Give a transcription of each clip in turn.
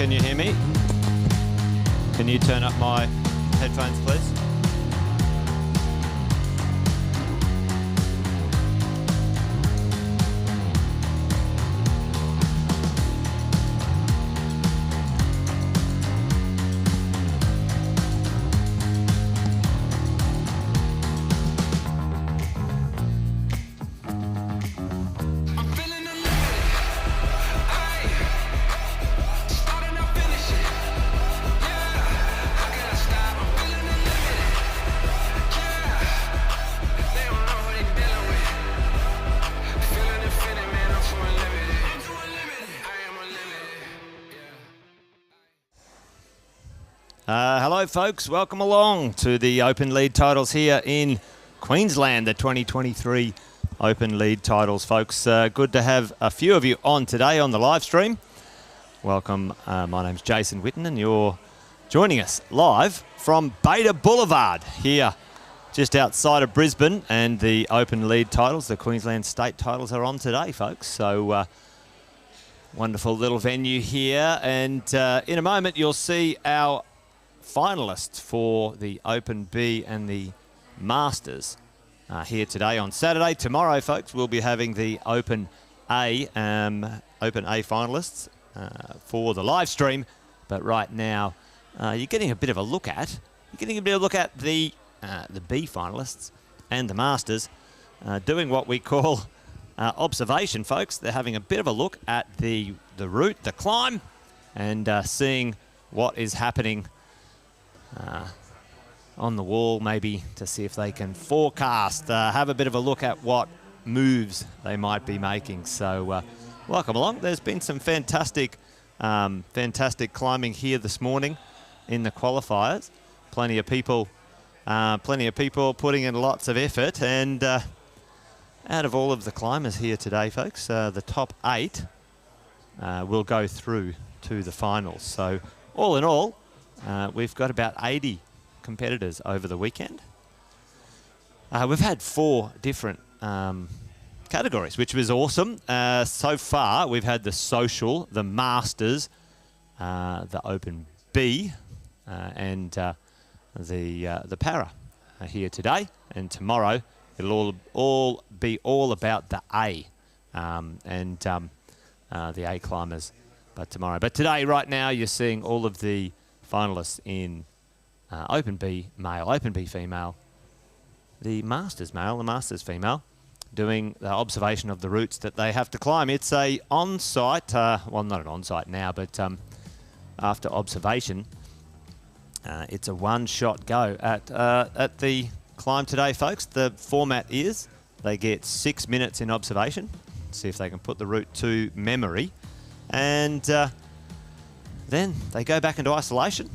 can you hear me? Can you turn up my headphones, please? Hello folks, welcome along to the Open Lead Titles here in Queensland, the 2023 Open Lead Titles, folks. Good to have a few of you on today on the live stream. Welcome, my name's Jason Whitten and you're joining us live from Beta Boulevard here just outside of Brisbane, and the Open Lead Titles, the Queensland State Titles, are on today, folks. So wonderful little venue here, and in a moment you'll see our finalists for the Open B and the Masters here today on Saturday. Tomorrow, folks, we'll be having the Open A finalists for the live stream. But right now, you're getting a bit of a look at the B finalists and the Masters doing what we call observation, folks. They're having a bit of a look at the route, the climb, and seeing what is happening on the wall, maybe to see if they can forecast, have a bit of a look at what moves they might be making. So welcome along. There's been some fantastic climbing here this morning in the qualifiers. Plenty of people putting in lots of effort, and out of all of the climbers here today, folks, the top 8 will go through to the finals. So all in all, we've got about 80 competitors over the weekend. We've had 4 different categories, which was awesome. So far, we've had the social, the Masters, the Open B, and the Para here today. And tomorrow, it'll all be all about the A and the A climbers. But today, right now, you're seeing all of the finalists in Open B male, Open B female, the Masters male, the Masters female, doing the observation of the routes that they have to climb. It's a on-site, well, not an on-site now, but after observation, it's a one-shot go at the climb today, folks. The format is they get 6 minutes in observation, see if they can put the route to memory, and then they go back into isolation,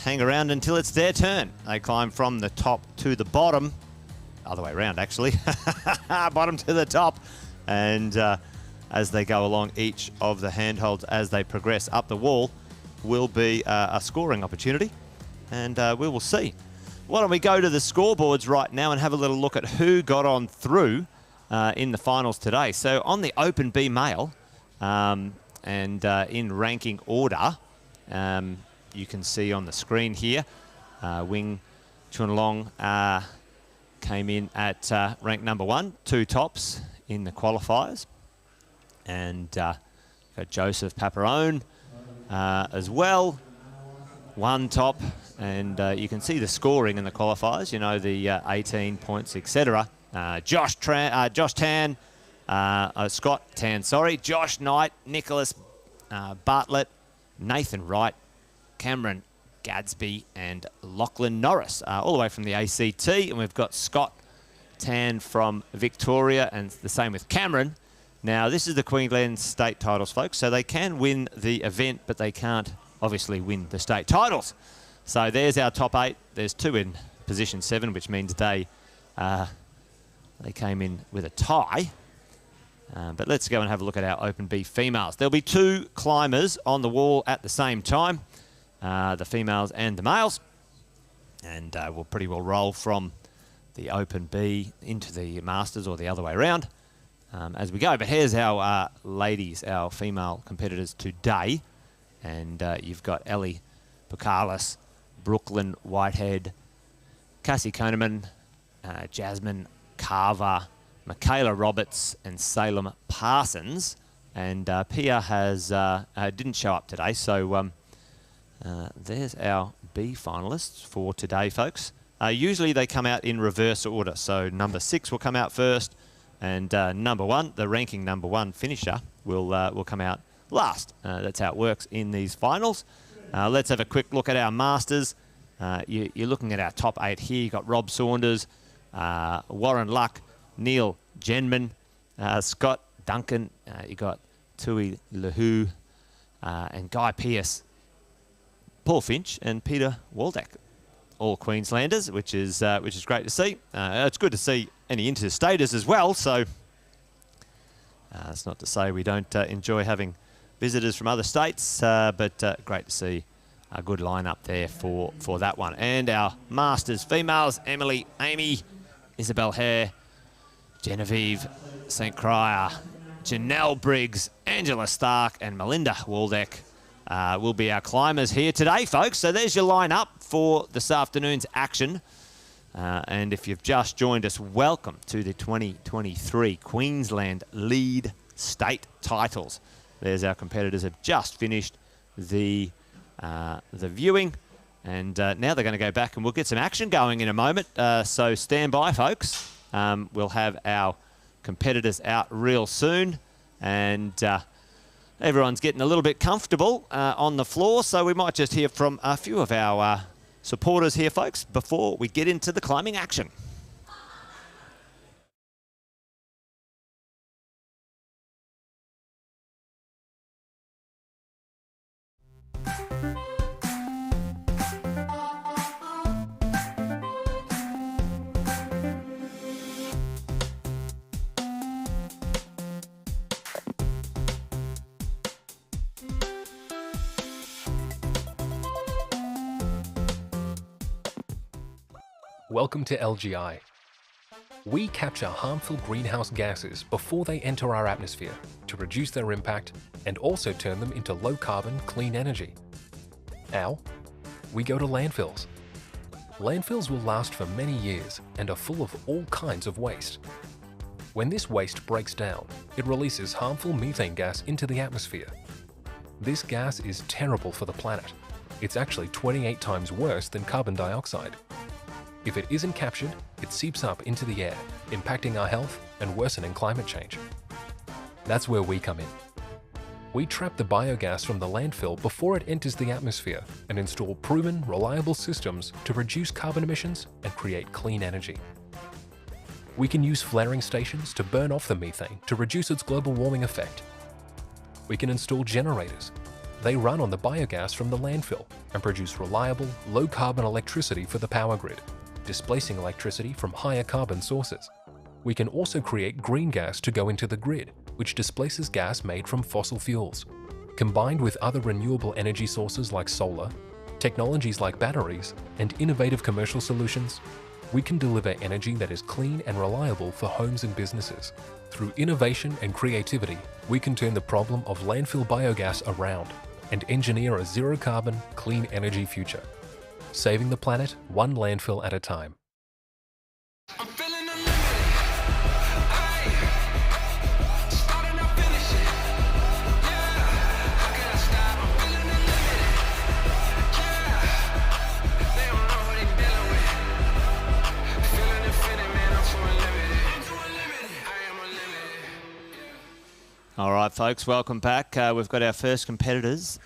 hang around until it's their turn. They climb from the top to the bottom, other way around actually, bottom to the top, and as they go along, each of the handholds as they progress up the wall will be a scoring opportunity, and we will see. Why don't we go to the scoreboards right now and have a little look at who got on through in the finals today. So on the Open B male, and in ranking order, you can see on the screen here, Wing Chunlong came in at rank number 1, 2 tops in the qualifiers, and got Joseph Paparone as well, 1 top, and you can see the scoring in the qualifiers, you know, the 18 points, etc. Josh Tan, Scott Tan, sorry, Josh Knight, Nicholas Bartlett, Nathan Wright, Cameron Gadsby, and Lachlan Norris, all the way from the ACT. And we've got Scott Tan from Victoria, and the same with Cameron. Now, this is the Queensland State Titles, folks, so they can win the event, but they can't obviously win the state titles. So there's our top 8. There's 2 in position 7, which means they came in with a tie. But let's go and have a look at our Open B females. There'll be 2 climbers on the wall at the same time, the females and the males. And we'll pretty well roll from the Open B into the Masters or the other way around as we go. But here's our ladies, our female competitors today. And you've got Ellie Bukalis, Brooklyn Whitehead, Cassie Koneman, Jasmine Carver, Michaela Roberts, and Salem Parsons. And Pia has didn't show up today, so there's our B finalists for today, folks. Usually they come out in reverse order, so number 6 will come out first, and number 1, the ranking number 1 finisher, will come out last. That's how it works in these finals. Let's have a quick look at our Masters. You're looking at our top 8 here. You've got Rob Saunders, Warren Luck, Neil Genman, Scott Duncan, you got Tui Lahu, and Guy Pearce, Paul Finch, and Peter Waldeck. All Queenslanders, which is great to see. It's good to see any interstaters as well. So it's not to say we don't enjoy having visitors from other states, but great to see a good lineup there for that one. And our Masters females: Emily, Amy, Isabel Hare, Genevieve St. Crier, Janelle Briggs, Angela Stark, and Melinda Waldeck will be our climbers here today, folks. So there's your lineup for this afternoon's action. And if you've just joined us, welcome to the 2023 Queensland Lead State Titles. There's our competitors have just finished the viewing, and now they're going to go back and we'll get some action going in a moment. So stand by, folks. We'll have our competitors out real soon, and everyone's getting a little bit comfortable on the floor, so we might just hear from a few of our supporters here, folks, before we get into the climbing action. Welcome to LGI. We capture harmful greenhouse gases before they enter our atmosphere to reduce their impact and also turn them into low-carbon, clean energy. How? We go to landfills. Landfills will last for many years and are full of all kinds of waste. When this waste breaks down, it releases harmful methane gas into the atmosphere. This gas is terrible for the planet. It's actually 28 times worse than carbon dioxide. If it isn't captured, it seeps up into the air, impacting our health and worsening climate change. That's where we come in. We trap the biogas from the landfill before it enters the atmosphere and install proven, reliable systems to reduce carbon emissions and create clean energy. We can use flaring stations to burn off the methane to reduce its global warming effect. We can install generators. They run on the biogas from the landfill and produce reliable, low-carbon electricity for the power grid, displacing electricity from higher carbon sources. We can also create green gas to go into the grid, which displaces gas made from fossil fuels. Combined with other renewable energy sources like solar, technologies like batteries, and innovative commercial solutions, we can deliver energy that is clean and reliable for homes and businesses. Through innovation and creativity, we can turn the problem of landfill biogas around and engineer a zero-carbon, clean energy future, saving the planet one landfill at a time. I'm feeling unlimited. Aye. Starting up finishing. Yeah. How can I stop? I'm feeling unlimited. Yeah. They don't know who they dealing with. Feeling infinite, man. I'm too unlimited. I'm too unlimited. I am unlimited. All right, folks, welcome back. We've got our first competitors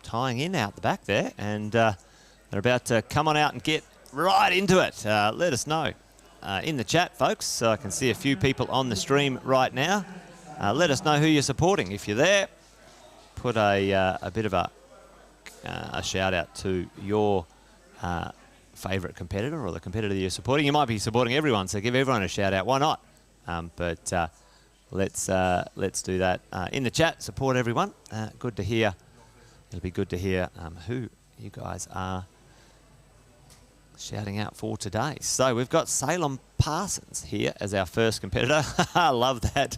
tying in out the back there, and they're about to come on out and get right into it. Let us know in the chat, folks. So I can see a few people on the stream right now. Let us know who you're supporting. If you're there, put a bit of a shout out to your favourite competitor or the competitor you're supporting. You might be supporting everyone, so give everyone a shout out. Why not? Let's do that in the chat. Support everyone. Good to hear. It'll be good to hear who you guys are shouting out for today. So we've got Salem Parsons here as our first competitor. I love that.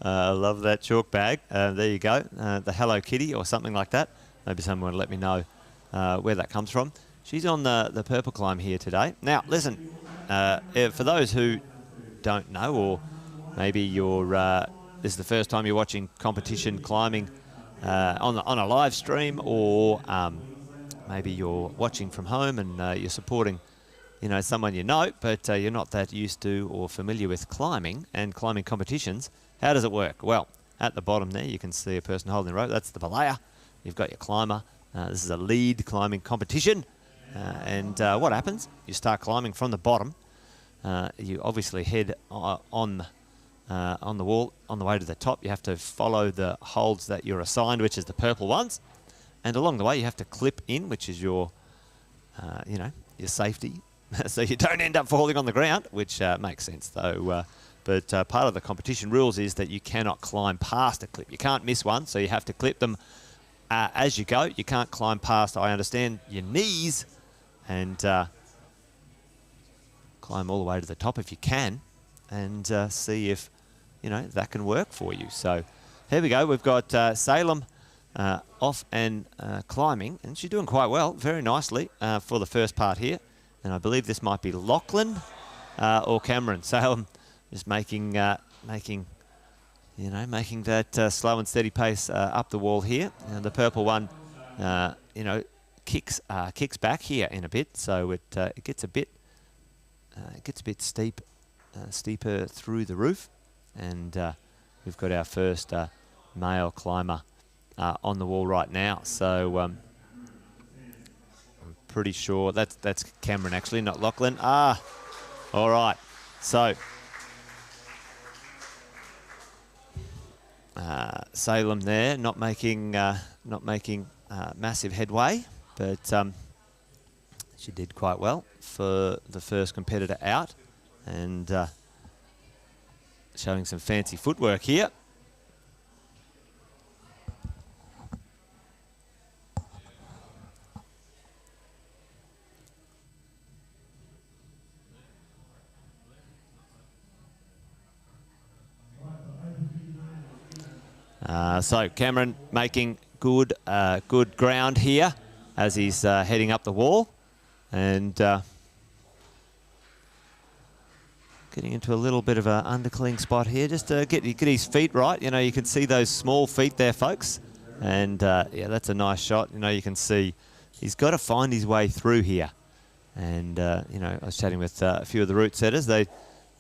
Love that chalk bag. There you go. The Hello Kitty or something like that. maybe someone will let me know where that comes from. She's on the purple climb here today. Now, listen, for those who don't know, or maybe this is the first time you're watching competition climbing on a live stream, or maybe you're watching from home and you're supporting, someone but you're not that used to or familiar with climbing and climbing competitions. How does it work? Well, at the bottom there, you can see a person holding the rope. That's the belayer. You've got your climber. This is a lead climbing competition. And what happens? You start climbing from the bottom. You obviously head on the wall on the way to the top. You have to follow the holds that you're assigned, which is the purple ones. And along the way, you have to clip in, which is your safety, so you don't end up falling on the ground, which makes sense, though. But part of the competition rules is that you cannot climb past a clip. You can't miss one, so you have to clip them as you go. You can't climb past, I understand, your knees, and climb all the way to the top if you can, and see if, that can work for you. So here we go. We've got Salem off and climbing, and she's doing quite well, very nicely for the first part here. And I believe this might be Lachlan or Cameron. Salem is making that slow and steady pace up the wall here. And the purple one, kicks back here in a bit, so it gets a bit steeper through the roof. And we've got our first male climber on the wall right now. So I'm pretty sure that's Cameron actually, not Lachlan. All right. So Salem there, not making massive headway, but she did quite well for the first competitor out, and showing some fancy footwork here. So Cameron making good ground here as he's heading up the wall, and getting into a little bit of an undercling spot here, just to get his feet right. You can see those small feet there, folks, and yeah, that's a nice shot. You can see he's got to find his way through here. And I was chatting with a few of the route setters. They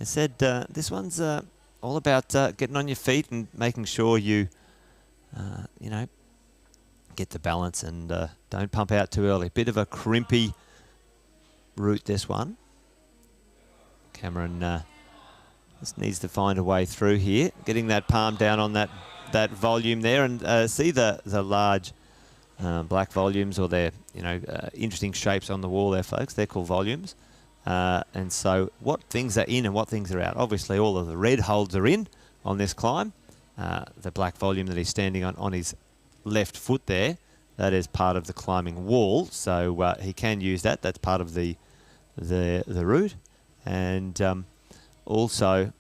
said this one's all about getting on your feet and making sure you get the balance and don't pump out too early. Bit of a crimpy route, this one. Cameron just needs to find a way through here, getting that palm down on that volume there, and see the large black volumes, or their interesting shapes on the wall there, folks. They're called volumes. And so what things are in and what things are out. Obviously all of the red holds are in on this climb. The black volume that he's standing on his left foot there, that is part of the climbing wall, so he can use that. That's part of the route. And also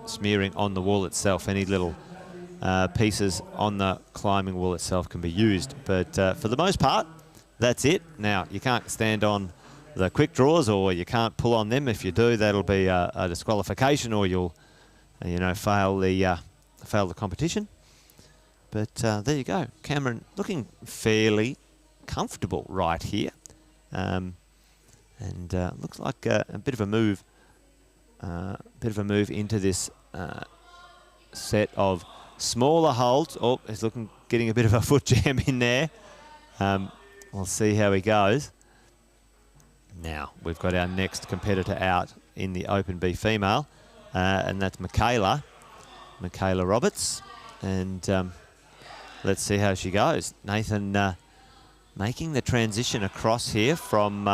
smearing on the wall itself. Any little pieces on the climbing wall itself can be used, but for the most part that's it. Now you can't stand on the quick draws, or you can't pull on them. If you do, that'll be a disqualification, or you'll fail the competition. But there you go. Cameron looking fairly comfortable right here, and looks like a bit of a move into this set of smaller holds. Oh, he's getting a bit of a foot jam in there. We'll see how he goes. Now we've got our next competitor out in the Open B female, and that's Michaela Roberts, and let's see how she goes. Nathan making the transition across here from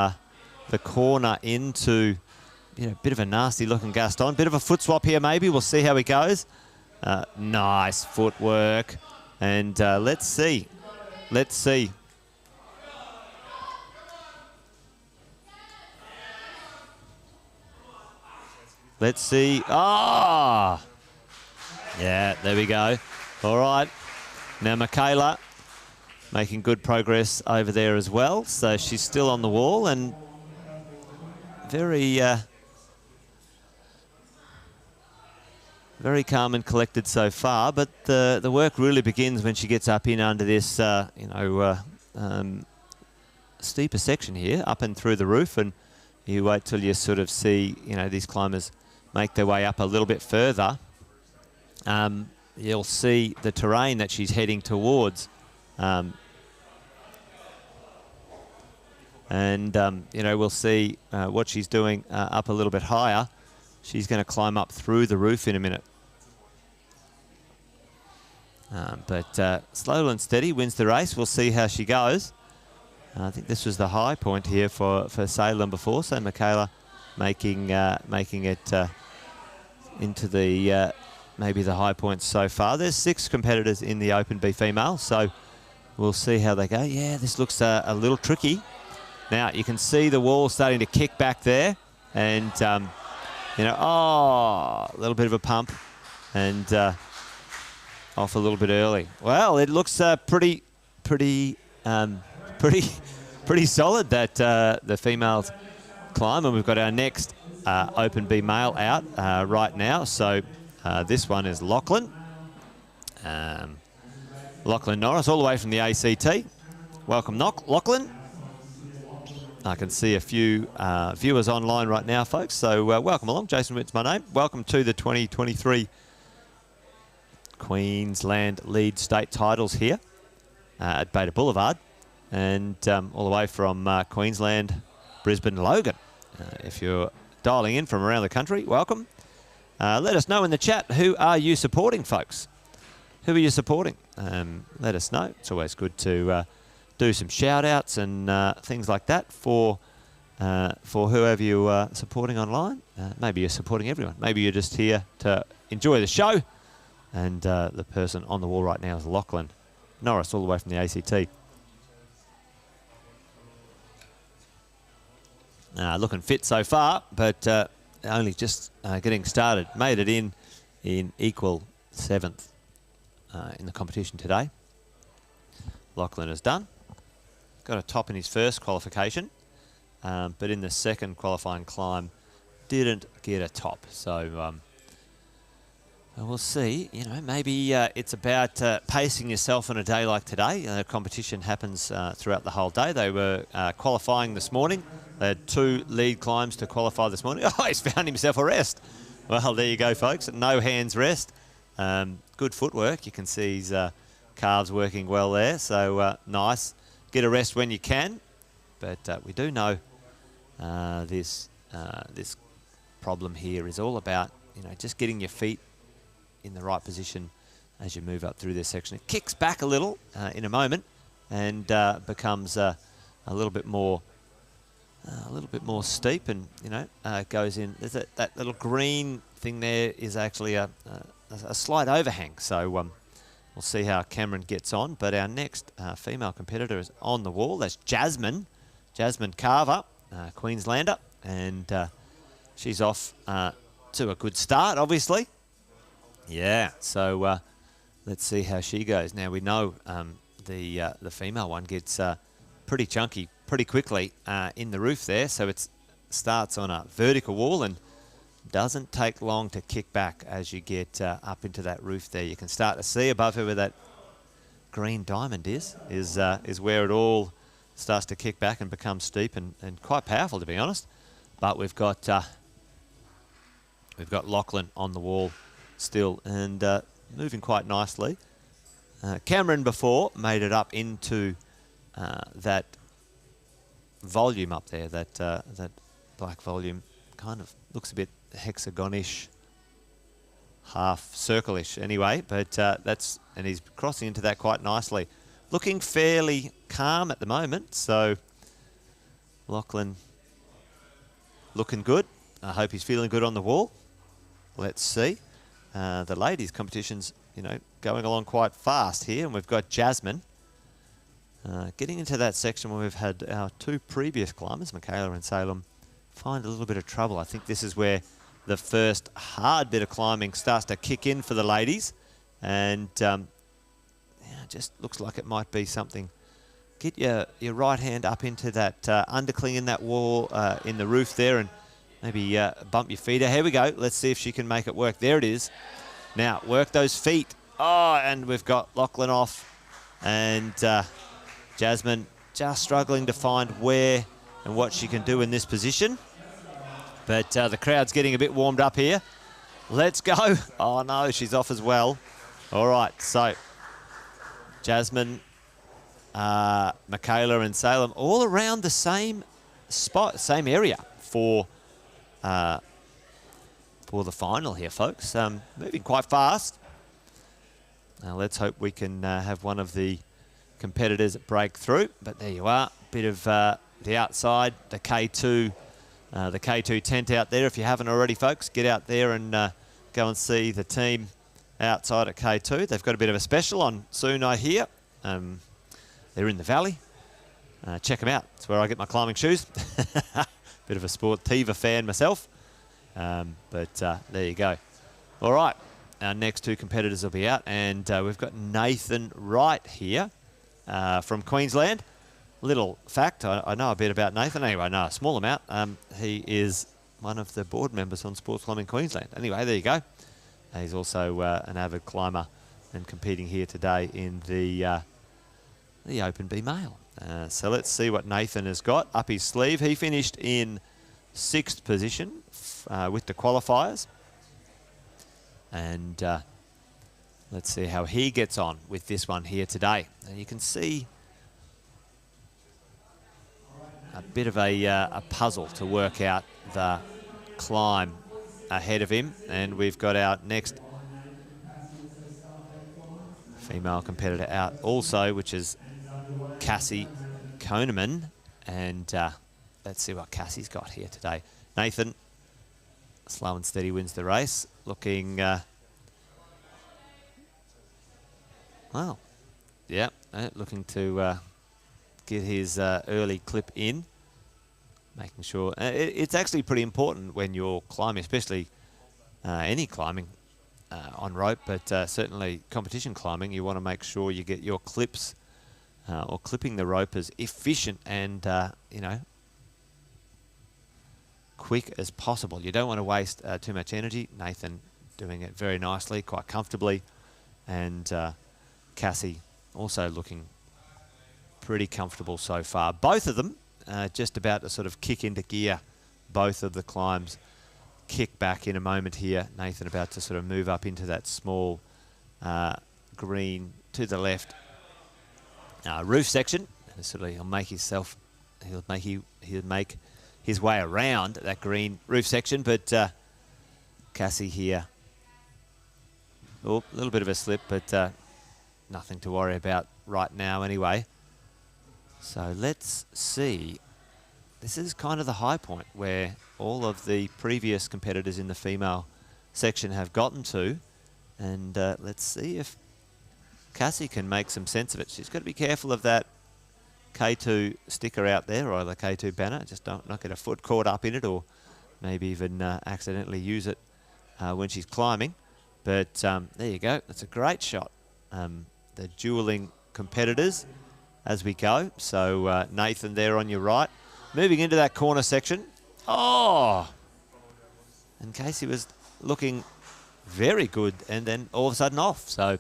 the corner into a bit of a nasty looking Gaston. Bit of a foot swap here maybe. We'll see how he goes. Nice footwork, and let's see. Let's see. Ah! Yeah, there we go. All right. Now Michaela making good progress over there as well. So she's still on the wall and very, very calm and collected so far. But the work really begins when she gets up in under this, steeper section here, up and through the roof, and you wait till you sort of see, these climbers make their way up a little bit further. You'll see the terrain that she's heading towards. We'll see what she's doing up a little bit higher. She's going to climb up through the roof in a minute. But slow and steady wins the race. We'll see how she goes. I think this was the high point here for Salem before, so Michaela making it into the maybe the high points so far. There's 6 competitors in the Open B female, so we'll see how they go. Yeah, this looks a little tricky. Now you can see the wall starting to kick back there, and a little bit of a pump, and off a little bit early. Well, it looks pretty solid, that the females climb, and we've got our next Open B male out right now. So this one is Lachlan. Lachlan Norris, all the way from the ACT. Welcome, Lachlan. I can see a few viewers online right now, folks, so welcome along. Jason Witt's my name. Welcome to the 2023 Queensland Lead State Titles here at Beta Boulevard, and all the way from Queensland, Brisbane, Logan. If you're dialing in from around the country, welcome. Let us know in the chat, who are you supporting, folks? Who are you supporting? Let us know. It's always good to do some shout-outs and things like that for whoever you are supporting online. Maybe you're supporting everyone. Maybe you're just here to enjoy the show. And the person on the wall right now is Lachlan Norris, all the way from the ACT. Looking fit so far, but only just getting started. Made it in equal 7th in the competition today. Lachlan has done. Got a top in his first qualification, but in the second qualifying climb didn't get a top. So we'll see. Maybe it's about pacing yourself on a day like today. Competition happens throughout the whole day. They were qualifying this morning. They had 2 lead climbs to qualify this morning. Oh, he's found himself a rest. Well, there you go, folks. No hands rest. Good footwork. You can see his calves working well there. So nice. Get a rest when you can. But we do know this problem here is all about just getting your feet in the right position as you move up through this section. It kicks back a little in a moment and becomes a little bit more steep, and goes in. There's that little green thing there is actually a slight overhang. So we'll see how Cameron gets on. But our next female competitor is on the wall. That's Jasmine Carver, Queenslander, and she's off to a good start, obviously. Yeah, so let's see how she goes. Now we know the female one gets pretty chunky pretty quickly in the roof there, so it starts on a vertical wall and doesn't take long to kick back as you get up into that roof there. You can start to see above her where that green diamond is where it all starts to kick back and become steep and quite powerful, to be honest. But we've got Lachlan on the wall still and moving quite nicely. Cameron before made it up into that volume up there, that black volume. Kind of looks a bit hexagonish, half circle-ish anyway, but and he's crossing into that quite nicely. Looking fairly calm at the moment, so Lachlan looking good. I hope he's feeling good on the wall. Let's see. The ladies' competition's, going along quite fast here, and we've got Jasmine getting into that section where we've had our 2 previous climbers, Michaela and Salem, find a little bit of trouble. I think this is where the first hard bit of climbing starts to kick in for the ladies, and just looks like it might be something get your right hand up into that undercling in that wall, in the roof there, and maybe bump your feet. Here we go. Let's see if she can make it work. There it is. Now, work those feet. Oh, and we've got Lachlan off. And Jasmine just struggling to find where and what she can do in this position. But the crowd's getting a bit warmed up here. Let's go. Oh, no, she's off as well. All right, so Jasmine, Michaela and Salem all around the same spot, same area for the final here, folks. Moving quite fast. Now let's hope we can have one of the competitors break through. But there you are, bit of the outside, the K2 tent out there. If you haven't already, folks, get out there and go and see the team outside at K2. They've got a bit of a special on soon, I hear. They're in the valley. Check them out. It's where I get my climbing shoes. Bit of a Sportiva fan myself. But there you go. All right. Our next two competitors will be out. And we've got Nathan Wright here from Queensland. Little fact, I know a bit about Nathan. Anyway, I know a small amount. He is one of the board members on Sports Climbing Queensland. Anyway, there you go. He's also an avid climber and competing here today in the Open B Male. So let's see what Nathan has got up his sleeve. He finished in 6th position with the qualifiers. And let's see how he gets on with this one here today. And you can see a bit of a puzzle to work out the climb ahead of him. And we've got our next female competitor out also, which is Cassie Koneman. And let's see what Cassie's got here today. Nathan, slow and steady, wins the race. Looking, well, yeah, looking to get his early clip in. Making sure, it's actually pretty important when you're climbing, especially any climbing on rope, but certainly competition climbing, you want to make sure you get your clips or clipping the rope as efficient and, you know, quick as possible. You don't want to waste too much energy. Nathan doing it very nicely, quite comfortably, and Cassie also looking pretty comfortable so far. Both of them just about to sort of kick into gear. Both of the climbs kick back in a moment here. Nathan about to sort of move up into that small green to the left roof section. And sort of he'll make his way around that green roof section, but Cassie here, oh, a little bit of a slip, but nothing to worry about right now anyway. So let's see. This is kind of the high point where all of the previous competitors in the female section have gotten to, and let's see if Cassie can make some sense of it. She's got to be careful of that K2 sticker out there, or the K2 banner. Just not get a foot caught up in it, or maybe even accidentally use it when she's climbing. But there you go. That's a great shot. The dueling competitors as we go. So Nathan there on your right. Moving into that corner section. Oh! And Casey was looking very good and then all of a sudden off. So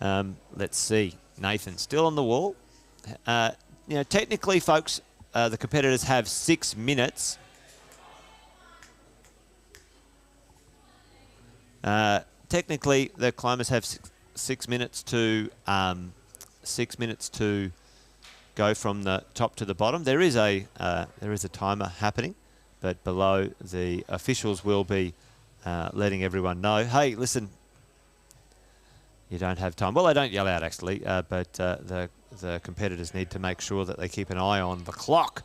let's see. Nathan still on the wall. You know, technically, folks, the competitors have 6 minutes. Technically, the climbers have 6 minutes to 6 minutes to go from the top to the bottom. There is a timer happening, but below the officials will be letting everyone know, hey, listen, you don't have time. Well, they don't yell out actually, but the competitors need to make sure that they keep an eye on the clock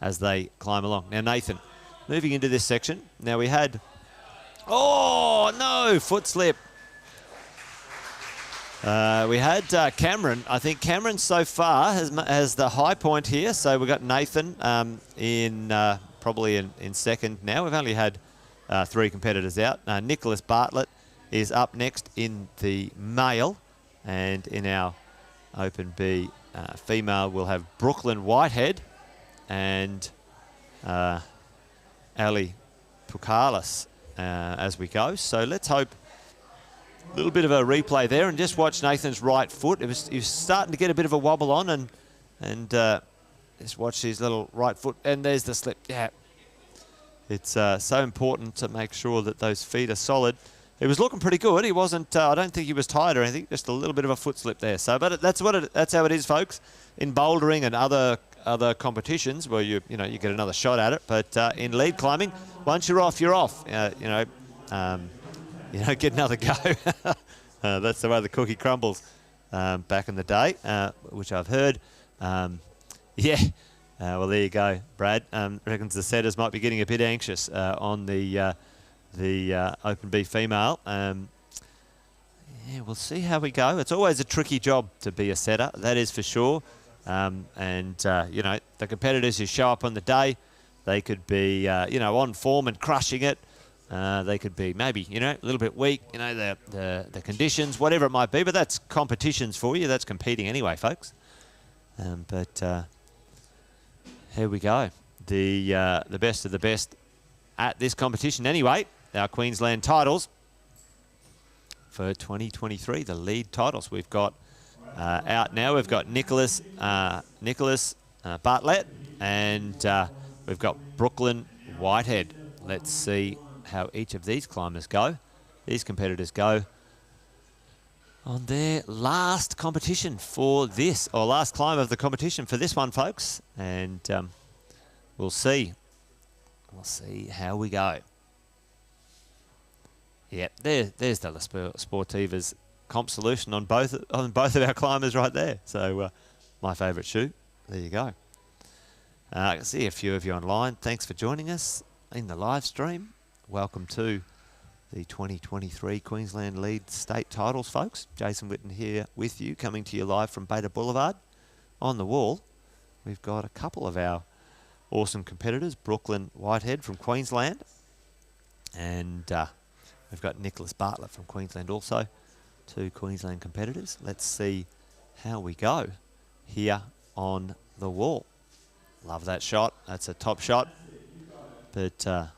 as they climb along. Now, Nathan, moving into this section. Now we had, oh no, foot slip. We had Cameron. I think Cameron so far has the high point here. So we've got Nathan in probably in second now. We've only had 3 competitors out. Nicholas Bartlett is up next in the male, and in our Open B female will have Brooklyn Whitehead and Ali Pukalis as we go. So let's hope a little bit of a replay there and just watch Nathan's right foot. He was starting to get a bit of a wobble on and just watch his little right foot. And there's the slip. Yeah. It's so important to make sure that those feet are solid. He was looking pretty good. He wasn't. I don't think he was tired or anything. Just a little bit of a foot slip there. So, but that's how it is, folks. In bouldering and other competitions, where you get another shot at it. But in lead climbing, once you're off, you're off. You don't get another go. That's the way the cookie crumbles back in the day, which I've heard. Yeah. Well, there you go, Brad. Reckons the setters might be getting a bit anxious on the Open B female. Yeah, we'll see how we go. It's always a tricky job to be a setter, that is for sure. The competitors who show up on the day, they could be, on form and crushing it. They could be maybe, a little bit weak, the conditions, whatever it might be. But that's competitions for you. That's competing anyway, folks. Here we go. The best of the best at this competition anyway. Our Queensland titles for 2023, the lead titles we've got out now. We've got Nicholas Bartlett and we've got Brooklyn Whitehead. Let's see how each of these climbers go. These competitors go on their last competition for this, or last climb of the competition for this one, folks. And we'll see. We'll see how we go. Yep, there's the Sportivas comp solution on both of our climbers right there. So my favourite shoe. There you go. I can see a few of you online. Thanks for joining us in the live stream. Welcome to the 2023 Queensland Lead State Titles, folks. Jason Witten here with you, coming to you live from Beta Boulevard. On the wall, we've got a couple of our awesome competitors, Brooklyn Whitehead from Queensland, and we've got Nicholas Bartlett from Queensland also, two Queensland competitors. Let's see how we go here on the wall. Love that shot. That's a top shot, but a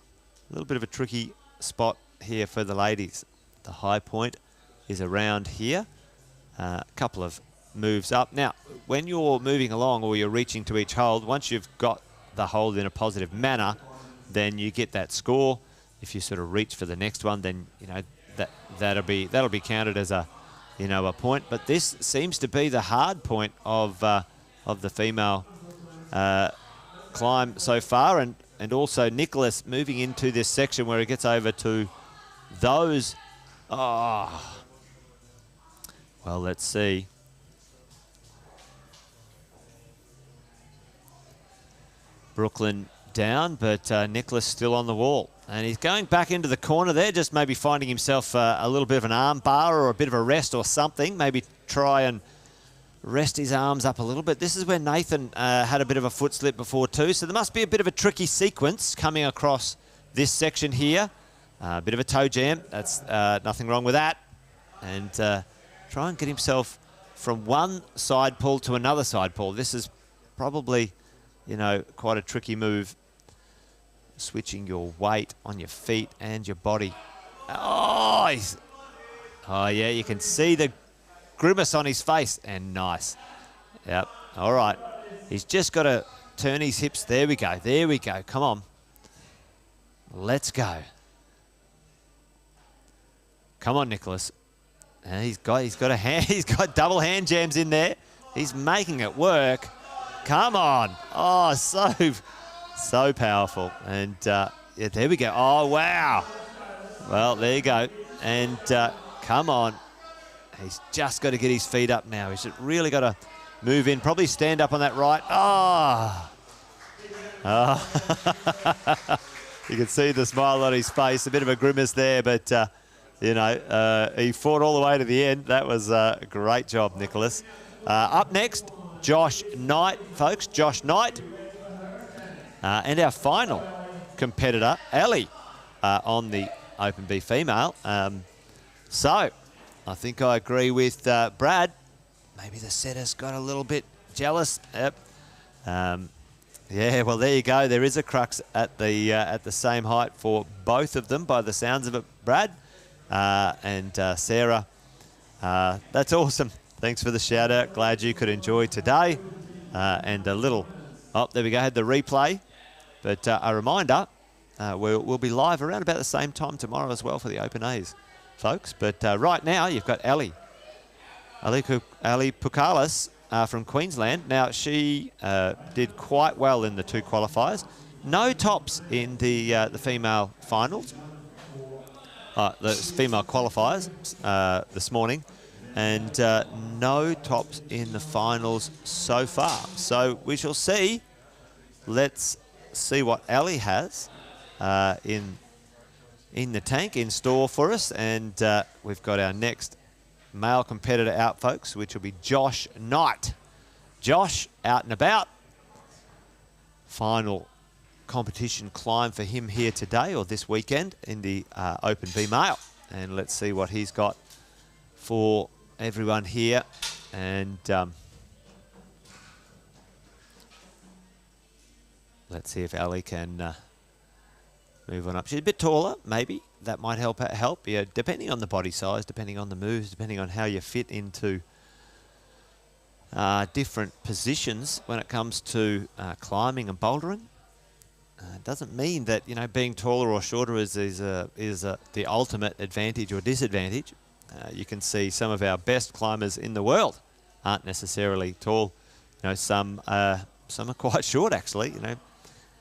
little bit of a tricky spot here for the ladies. The high point is around here. A couple of moves up. Now, when you're moving along or you're reaching to each hold, once you've got the hold in a positive manner, then you get that score. If you sort of reach for the next one, then that'll be counted as a point. But this seems to be the hard point of the female climb so far, and also Nicholas moving into this section where he gets over to those. Oh, well, let's see. Brooklyn down, but Nicholas still on the wall. And he's going back into the corner there, just maybe finding himself a little bit of an arm bar or a bit of a rest or something. Maybe try and rest his arms up a little bit. This is where Nathan had a bit of a foot slip before too. So there must be a bit of a tricky sequence coming across this section here. A bit of a toe jam. That's nothing wrong with that. And try and get himself from one side pull to another side pull. This is probably, quite a tricky move. Switching your weight on your feet and your body. Oh yeah, you can see the grimace on his face. And nice. Yep, all right. He's just got to turn his hips. There we go, there we go. Come on. Let's go. Come on, Nicholas. And he's got a hand. He's got double hand jams in there. He's making it work. Come on. Oh, so powerful. And yeah, there we go. Oh, wow. Well, there you go. And come on. He's just got to get his feet up now. He's really got to move in. Probably stand up on that right. Oh. You can see the smile on his face. A bit of a grimace there, but, he fought all the way to the end. That was a great job, Nicholas. Up next, Josh Knight, folks. Josh Knight. And our final competitor, Ellie, on the Open B female. So, I think I agree with Brad. Maybe the setter's got a little bit jealous. Yep. Yeah, well, there you go. There is a crux at the same height for both of them, by the sounds of it, Brad and Sarah. That's awesome. Thanks for the shout out. Glad you could enjoy today. And a little, oh, there we go. Had the replay. But a reminder, we'll be live around about the same time tomorrow as well for the Open A's, folks. But right now, you've got Ali Pukalis from Queensland. Now, she did quite well in the 2 qualifiers. No tops in the female finals, the female qualifiers this morning, and no tops in the finals so far. So we shall see. Let's see what Ali has in the tank, in store for us. And we've got our next male competitor out, folks, which will be Josh Knight. Josh, out and about. Final competition climb for him here today, or this weekend, in the Open B Male. And let's see what he's got for everyone here. And let's see if Ali can move on up. She's a bit taller, maybe. That might help. Yeah, depending on the body size, depending on the moves, depending on how you fit into different positions when it comes to climbing and bouldering. It doesn't mean that, you know, being taller or shorter is the ultimate advantage or disadvantage. You can see some of our best climbers in the world aren't necessarily tall. You know, some are quite short, actually. You know,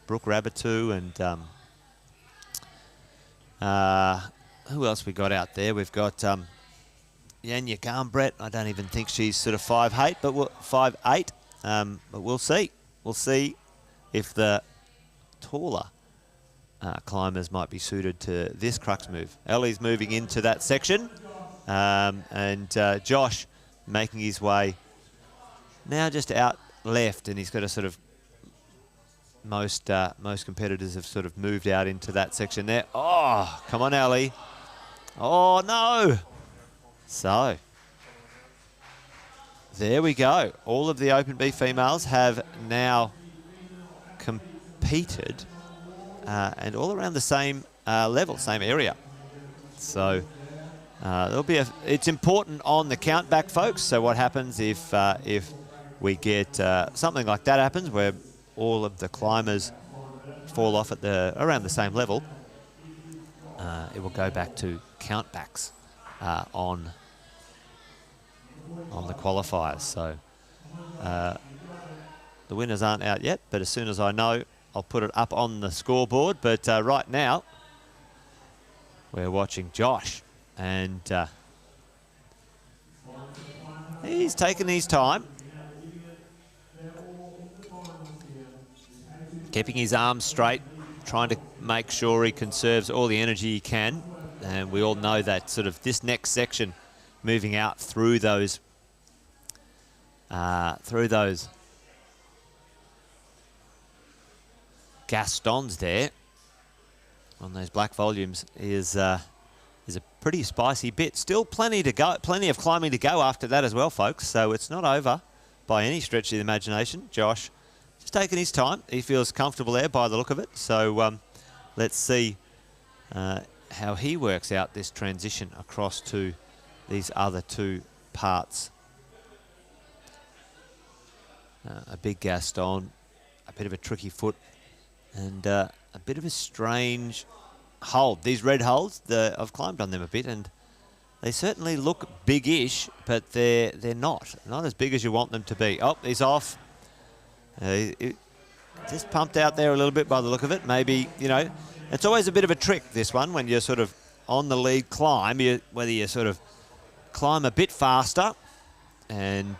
Brooke Rabbitoo and who else we got out there? We've got Yanya Garnbrett. I don't even think she's sort of 5'8", but 5'8". But we'll see. We'll see if the taller climbers might be suited to this crux move. Ellie's moving into that section, and Josh making his way now just out left, and he's got a sort of most competitors have sort of moved out into that section there. Oh, come on, Ellie. Oh, no. So, there we go. All of the Open B females have now competed, and all around the same level, same area. So, there'll be it's important on the count back, folks. So what happens if we get something like that happens, where all of the climbers fall off at around the same level, it will go back to count backs on the qualifiers. So the winners aren't out yet, but as soon as I know, I'll put it up on the scoreboard. But right now, we're watching Josh, and he's taken his time, keeping his arms straight, trying to make sure he conserves all the energy he can. And we all know that sort of this next section, moving out through those Gastons there on those black volumes, is a pretty spicy bit. Still plenty to go, plenty of climbing to go after that as well, folks. So it's not over by any stretch of the imagination. Josh just taking his time. He feels comfortable there by the look of it. So let's see how he works out this transition across to these other 2 parts. A big Gaston, a bit of a tricky foot, and a bit of a strange hold. These red holds, I've climbed on them a bit, and they certainly look big-ish, but they're not as big as you want them to be. Oh, he's off. Just pumped out there a little bit by the look of it. Maybe, you know, it's always a bit of a trick, this one, when you're sort of on the lead climb, whether you sort of climb a bit faster and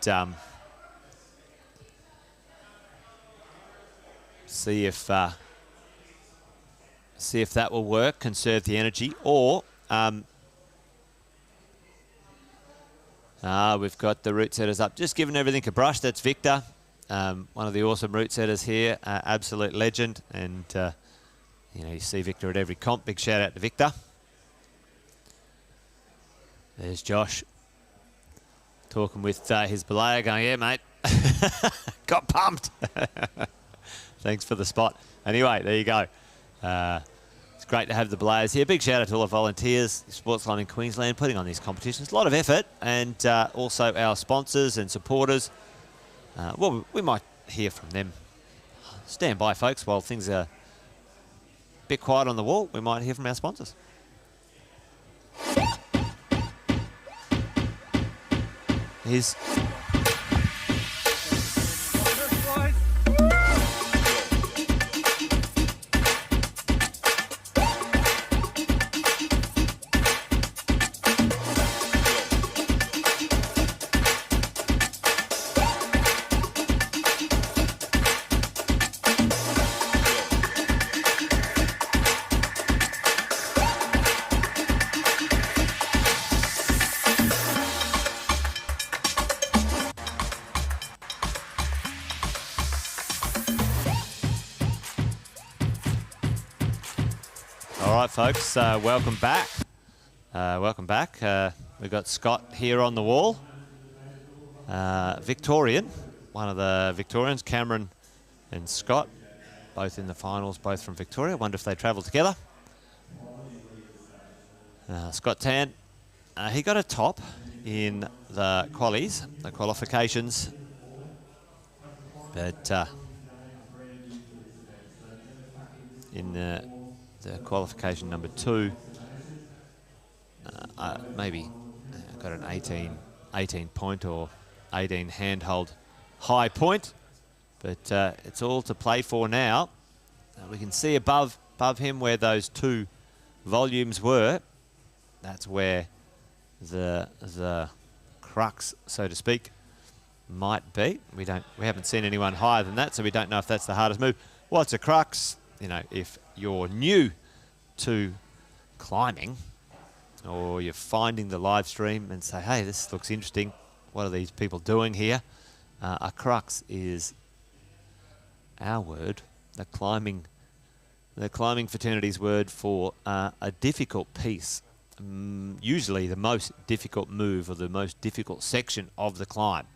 see if that will work, conserve the energy, or we've got the route setters up, just giving everything a brush. That's Victor, one of the awesome route setters here, absolute legend, and you know, you see Victor at every comp. Big shout out to Victor. There's Josh talking with his belayer going, yeah, mate, got pumped. Thanks for the spot. Anyway, there you go. It's great to have the belayers here. Big shout out to all the volunteers, Sports Climbing Queensland, putting on these competitions. A lot of effort, and also our sponsors and supporters. Well, we might hear from them. Stand by, folks, while things are a bit quiet on the wall. We might hear from our sponsors. Here's folks, welcome back. We've got Scott here on the wall. Victorian, one of the Victorians, Cameron and Scott, both in the finals, both from Victoria. Wonder if they travel together. Scott Tan, he got a top in the qualies, the qualifications, but in the qualification number 2, maybe got an 18 point or 18 handhold high point, but it's all to play for now. We can see above him where those 2 volumes were. That's where the crux, so to speak, might be. We haven't seen anyone higher than that, so we don't know if that's the hardest move. What's a crux? You know, if you're new to climbing or you're finding the live stream and say, hey, this looks interesting, what are these people doing here? A crux is our word, the climbing fraternity's word for a difficult piece, usually the most difficult move or the most difficult section of the climb.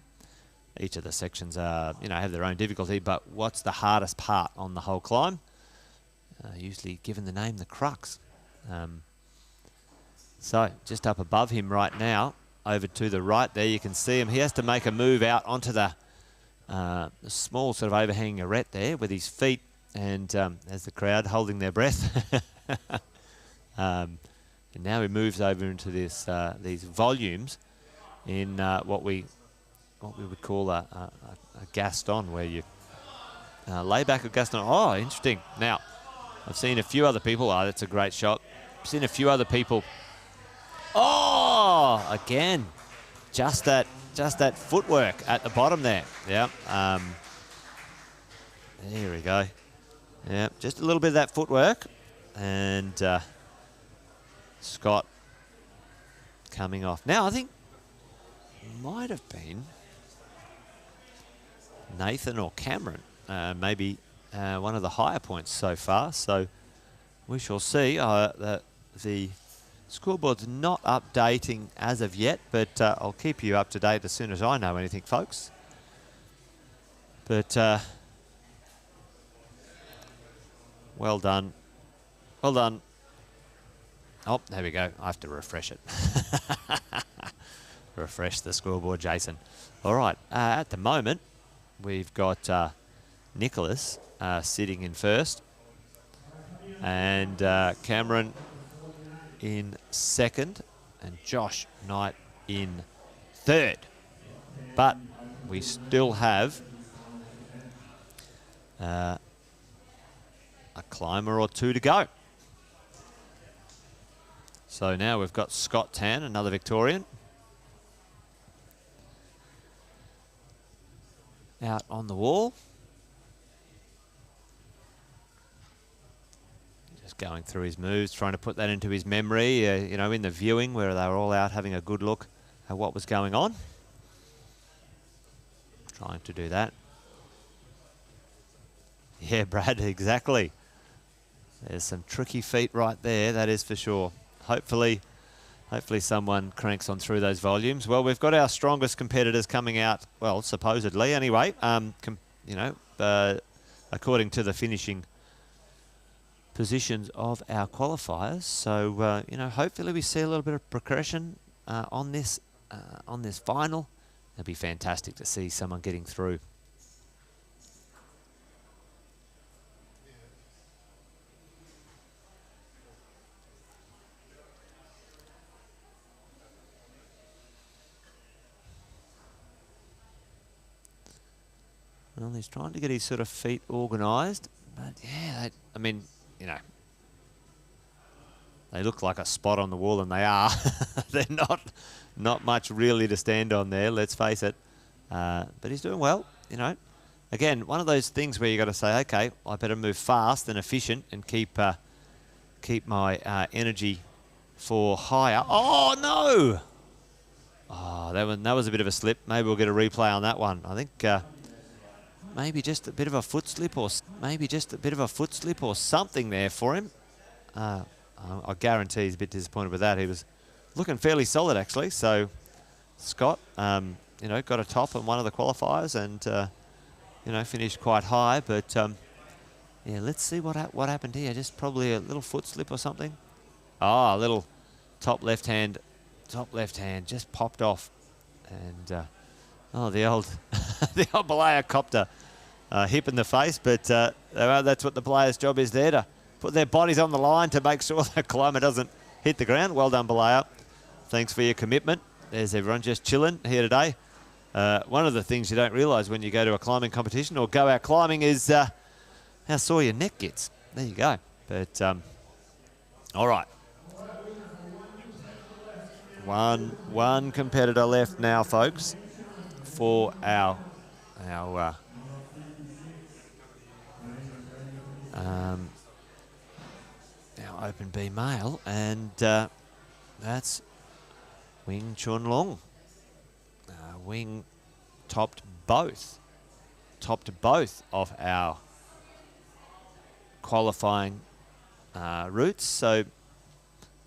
Each of the sections are, have their own difficulty, but what's the hardest part on the whole climb? Usually given the name the crux. So just up above him right now, over to the right there, you can see him. He has to make a move out onto the small sort of overhanging arete there with his feet, and as the crowd holding their breath. And now he moves over into this these volumes in what we would call a Gaston, where you lay back a Gaston. Oh, interesting. Now, I've seen a few other people. Oh, that's a great shot. I've seen a few other people. Oh, again, just that footwork at the bottom there. Yeah. There we go. Yeah, just a little bit of that footwork, and Scott coming off. Now, I think might have been Nathan or Cameron, maybe one of the higher points so far. So we shall see. The scoreboard's not updating as of yet, but I'll keep you up to date as soon as I know anything, folks. But well done. Well done. Oh, there we go. I have to refresh it. Refresh the scoreboard, Jason. All right. At the moment, we've got Nicholas sitting in first, and Cameron in second, and Josh Knight in third. But we still have a climber or 2 to go. So now we've got Scott Tan, another Victorian, out on the wall. Just going through his moves, trying to put that into his memory, in the viewing where they were all out having a good look at what was going on. Trying to do that. Yeah, Brad, exactly. There's some tricky feet right there, that is for sure. Hopefully Hopefully someone cranks on through those volumes. Well, we've got our strongest competitors coming out, well, supposedly anyway, you know, according to the finishing positions of our qualifiers. So, you know, hopefully we see a little bit of progression on this final. It'd be fantastic to see someone getting through. Well, he's trying to get his sort of feet organised, but yeah, I mean, you know, they look like a spot on the wall, and they are. They're not much really to stand on there, let's face it. But he's doing well, you know. Again, one of those things where you got to say, okay, I better move fast and efficient and keep my energy for higher. Oh no! Oh, that was a bit of a slip. Maybe we'll get a replay on that one. I think. Maybe just a bit of a foot slip, or something there for him. I guarantee he's a bit disappointed with that. He was looking fairly solid actually. So Scott, you know, got a top on one of the qualifiers and you know, finished quite high. But yeah, let's see what happened here. Just probably a little foot slip or something. Ah, a little top left hand just popped off, and oh, the old the old player copped a hip in the face, but that's what the player's job is there, to put their bodies on the line to make sure the climber doesn't hit the ground. Well done, Balaya. Thanks for your commitment. There's everyone just chilling here today. One of the things you don't realise when you go to a climbing competition or go out climbing is how sore your neck gets. There you go. But all right. One competitor left now, folks, for our Open B male, and that's Wing Chun Long. Wing topped both of our qualifying routes, so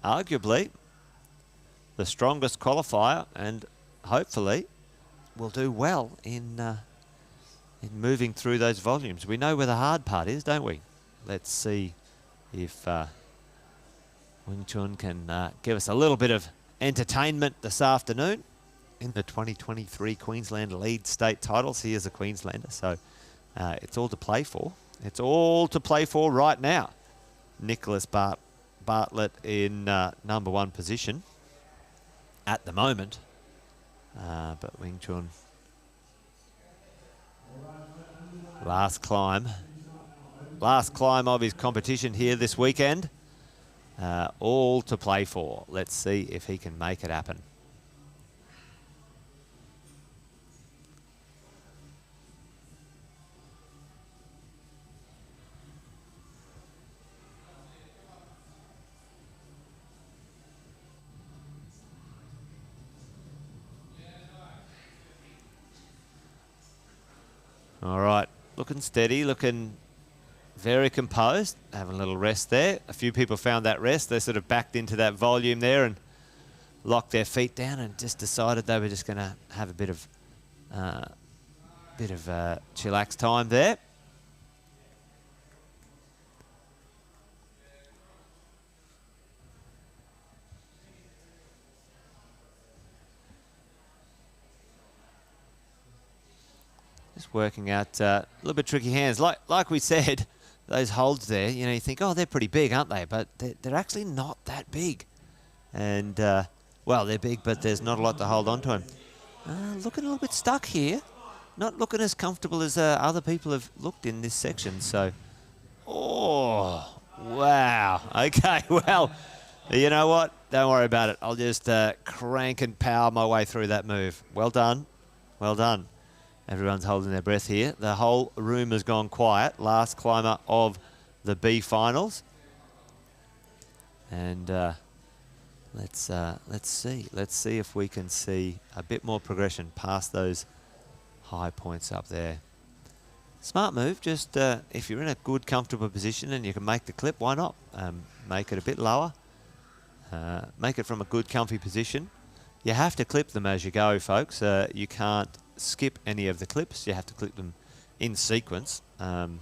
arguably the strongest qualifier, and hopefully will do well in moving through those volumes. We know where the hard part is, don't we? Let's see if Wing Chun can give us a little bit of entertainment this afternoon in the 2023 Queensland lead state titles. He is a Queenslander, so it's all to play for. It's all to play for right now. Nicholas Bartlett in number 1 position at the moment, but Wing Chun, last climb of his competition here this weekend. All to play for. Let's see if he can make it happen. All right, looking steady, looking very composed, having a little rest there. A few people found that rest. They sort of backed into that volume there and locked their feet down and just decided they were just going to have a bit of chillax time there. Just working out a little bit tricky hands. Like we said, those holds there, you know, you think, oh, they're pretty big, aren't they? But they're actually not that big. And, well, they're big, but there's not a lot to hold on to him. Looking a little bit stuck here. Not looking as comfortable as other people have looked in this section. So, oh, wow. Okay, well, you know what? Don't worry about it. I'll just crank and power my way through that move. Well done. Well done. Everyone's holding their breath here. The whole room has gone quiet. Last climber of the B finals. And let's see. Let's see if we can see a bit more progression past those high points up there. Smart move. Just if you're in a good, comfortable position and you can make the clip, why not? Make it a bit lower. make it from a good, comfy position. You have to clip them as you go, folks. You can't skip any of the clips. You have to clip them in sequence. And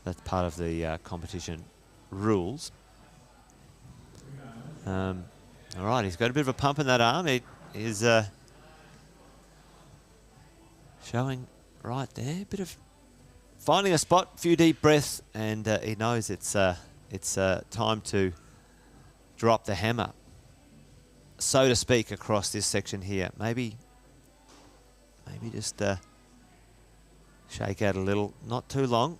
that's part of the competition rules. All right, he's got a bit of a pump in that arm. He is showing right there, bit of finding a spot, few deep breaths, and he knows it's time to drop the hammer, so to speak, across this section here. Maybe just shake out a little, not too long.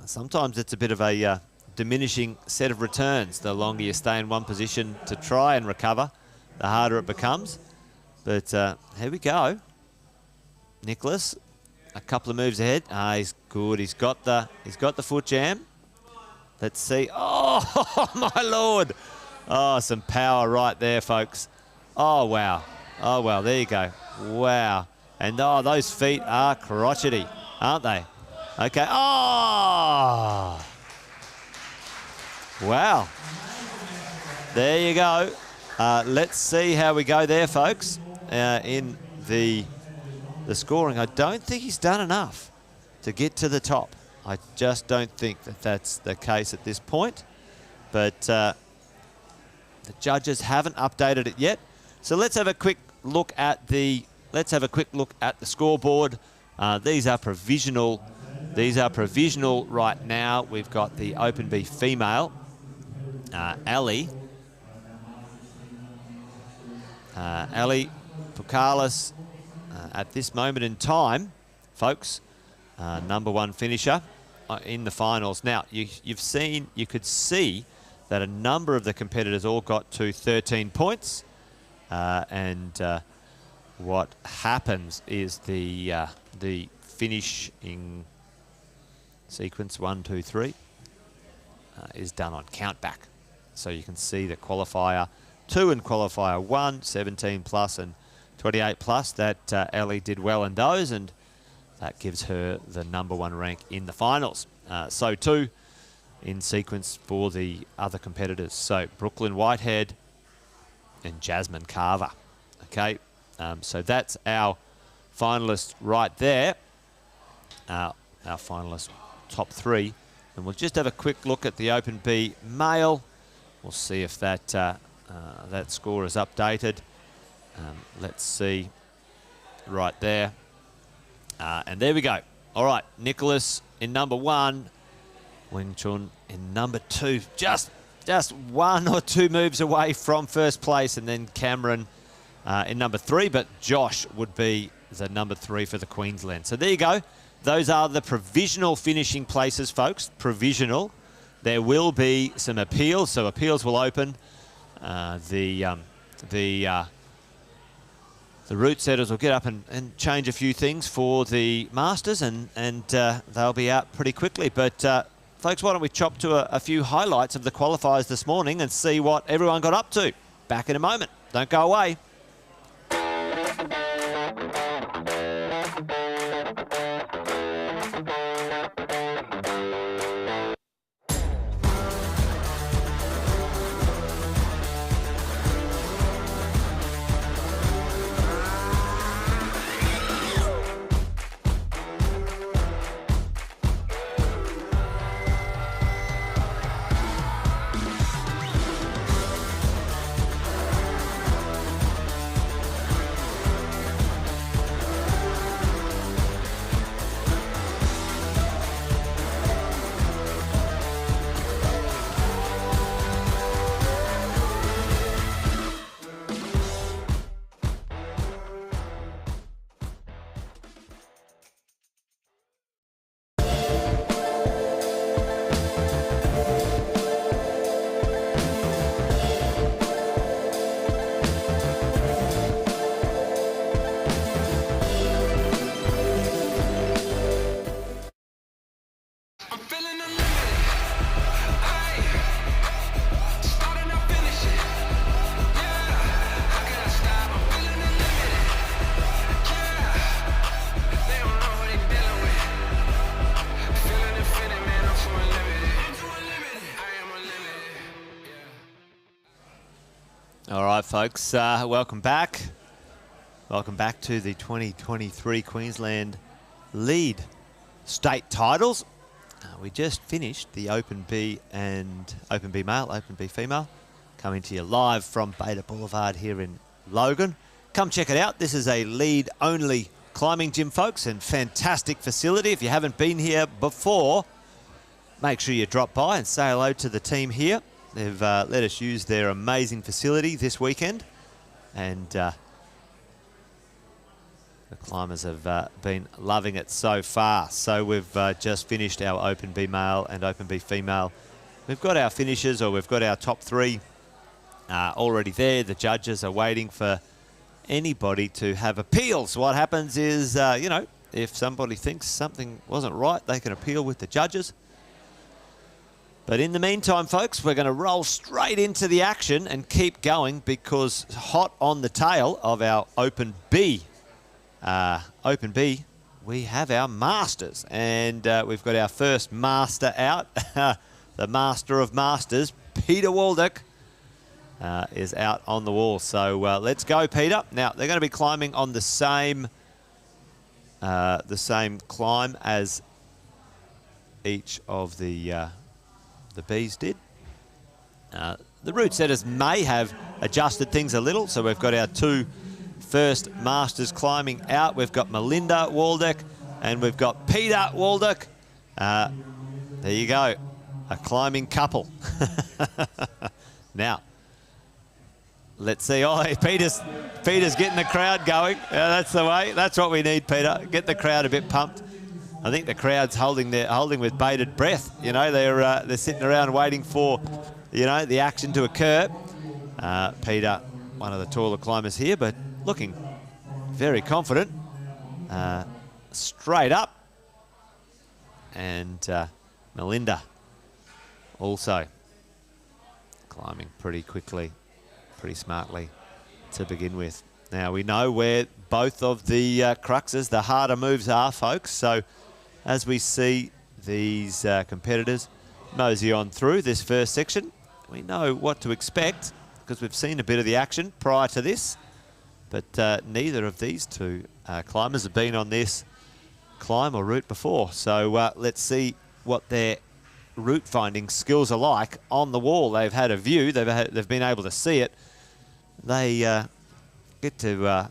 Sometimes it's a bit of a diminishing set of returns. The longer you stay in one position to try and recover, the harder it becomes. But here we go. Nicholas, a couple of moves ahead. He's good. He's got the foot jam. Let's see. Oh, my Lord. Oh, some power right there, folks. Oh, wow. Oh, well, there you go. Wow. And, oh, those feet are crotchety, aren't they? Okay. Oh! Wow. There you go. Let's see how we go there, folks, in the scoring. I don't think he's done enough to get to the top. I just don't think that that's the case at this point. But the judges haven't updated it yet. So let's have a quick look at the scoreboard. These are provisional. These are provisional right now. We've got the Open B female, Ali Pukalis, at this moment in time, folks, #1 finisher in the finals. Now, you could see that a number of the competitors all got to 13 points, and what happens is the finishing sequence 1, 2, 3 is done on count back. So you can see the qualifier 2 and qualifier 1, 17 plus and 28 plus, that Ellie did well in those, and that gives her the #1 rank in the finals. So too in sequence for the other competitors. So Brooklyn Whitehead and Jasmine Carver. Okay, so that's our finalists right there. Our finalists top 3. And we'll just have a quick look at the Open B male. We'll see if that that score is updated. Let's see right there. And there we go. All right, Nicholas in #1, Wing Chun in #2. Just 1 or 2 moves away from first place, and then Cameron in #3, but Josh would be the #3 for the Queensland. So there you go. Those are the provisional finishing places, folks. Provisional. There will be some appeals, so appeals will open. The route setters will get up and change a few things for the Masters, and they'll be out pretty quickly. But folks, why don't we chop to a few highlights of the qualifiers this morning and see what everyone got up to. Back in a moment. Don't go away. All right, folks, welcome back. Welcome back to the 2023 Queensland lead state titles. We just finished the Open B and Open B male, Open B female. Coming to you live from Beta Boulevard here in Logan. Come check it out. This is a lead-only climbing gym, folks, and fantastic facility. If you haven't been here before, make sure you drop by and say hello to the team here. They've let us use their amazing facility this weekend, and the climbers have been loving it so far. So we've just finished our Open B male and Open B female. We've got our finishers, or we've got our top three already there. The judges are waiting for anybody to have appeals. What happens is, you know, if somebody thinks something wasn't right, they can appeal with the judges. But in the meantime, folks, we're going to roll straight into the action and keep going, because hot on the tail of our Open B, we have our Masters. And we've got our first Master out. The Master of Masters, Peter Waldeck, is out on the wall. So let's go, Peter. Now, they're going to be climbing on the same climb as each of the Bs did. The route setters may have adjusted things a little. So we've got our two first Masters climbing out. We've got Melinda Waldeck and we've got Peter Waldeck. There you go, a climbing couple. Now, let's see. Oh, Peter's getting the crowd going. Yeah, that's the way. That's what we need, Peter. Get the crowd a bit pumped. I think the crowd's holding with bated breath. You know, they're sitting around waiting for, you know, the action to occur. Peter, one of the taller climbers here, but looking very confident. Straight up. And Melinda also climbing pretty quickly, pretty smartly to begin with. Now, we know where both of the cruxes, the harder moves are, folks. So as we see these competitors mosey on through this first section, we know what to expect because we've seen a bit of the action prior to this. But neither of these two climbers have been on this climb or route before. So let's see what their route finding skills are like on the wall. They've had a view. They've been able to see it. They get to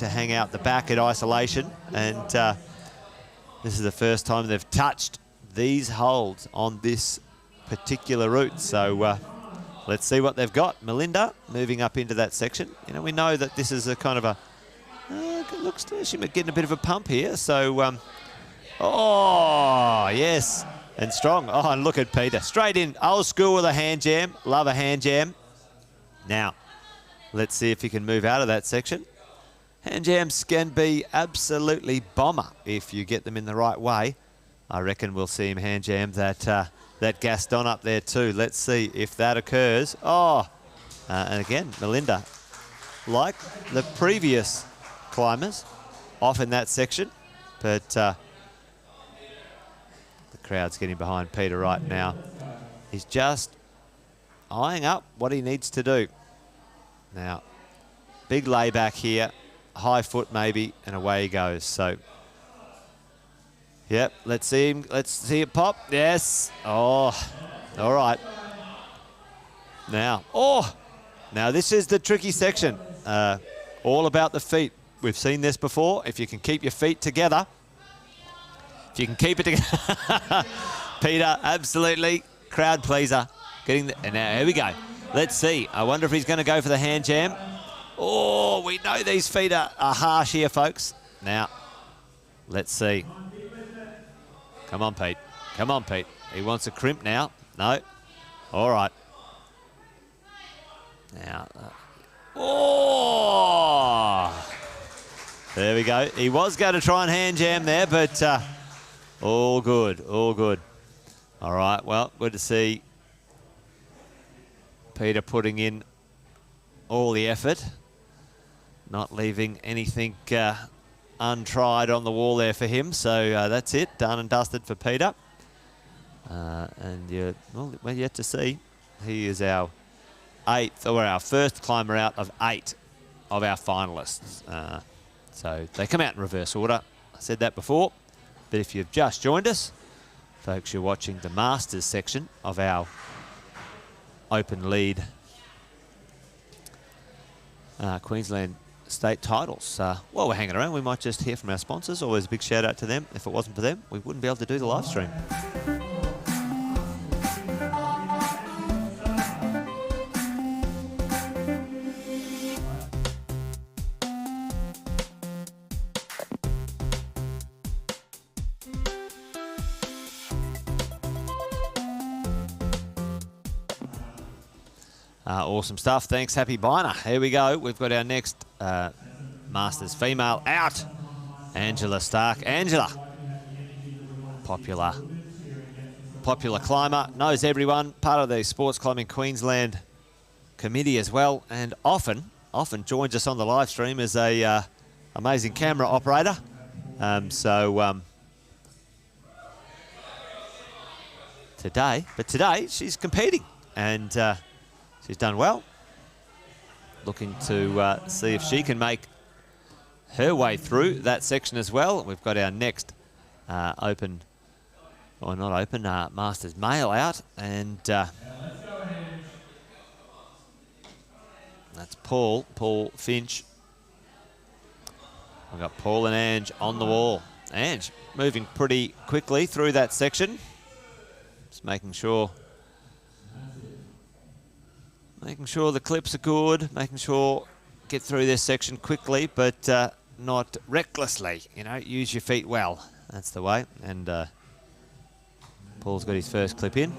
hang out the back in isolation, and this is the first time they've touched these holds on this particular route. So let's see what they've got. Melinda moving up into that section. You know, we know that this is a kind of a looks to she getting a bit of a pump here. So oh yes, and strong. Oh, and look at Peter straight in, old school with a hand jam. Love a hand jam. Now, let's see if he can move out of that section. Hand jams can be absolutely bomber if you get them in the right way. I reckon we'll see him hand jam that Gaston up there too. Let's see if that occurs. Oh, and again, Melinda, like the previous climbers, off in that section, but the crowd's getting behind Peter right now. He's just eyeing up what he needs to do. Now, big layback here, high foot maybe, and away he goes. So, yep, let's see him. Let's see it pop. Yes. Oh, all right. Now, now this is the tricky section. All about the feet. We've seen this before. If you can keep your feet together, if you can keep it together, Peter, absolutely crowd pleaser. And now here we go. Let's see. I wonder if he's going to go for the hand jam. Oh, we know these feet are harsh here, folks. Now, let's see. Come on, Pete. Come on, Pete. He wants a crimp now. No. All right. Now, oh! There we go. He was going to try and hand jam there, but all good, all good. All right, well, good to see Peter putting in all the effort, not leaving anything untried on the wall there for him. So that's it, done and dusted for Peter. And we're yet to see. He is our 8th, or our first climber out of 8 of our finalists. So they come out in reverse order. I said that before, but if you've just joined us, folks, you're watching the Masters section of our open lead Queensland state titles. While we're hanging around, we might just hear from our sponsors. Always a big shout out to them. If it wasn't for them, we wouldn't be able to do the live stream. Awesome stuff. Thanks, Happy Biner. Here we go. We've got our next Masters female out. Angela Stark. Angela, popular climber, knows everyone, part of the Sports Climbing Queensland committee as well, and often joins us on the live stream as a amazing camera operator. Today she's competing, and she's done well. Looking to see if she can make her way through that section as well. We've got our next Masters male out, and that's Paul Finch. We've got Paul and Ange on the wall. Ange moving pretty quickly through that section. Just making sure the clips are good, making sure get through this section quickly, but not recklessly. You know, use your feet well. That's the way. And Paul's got his first clip in.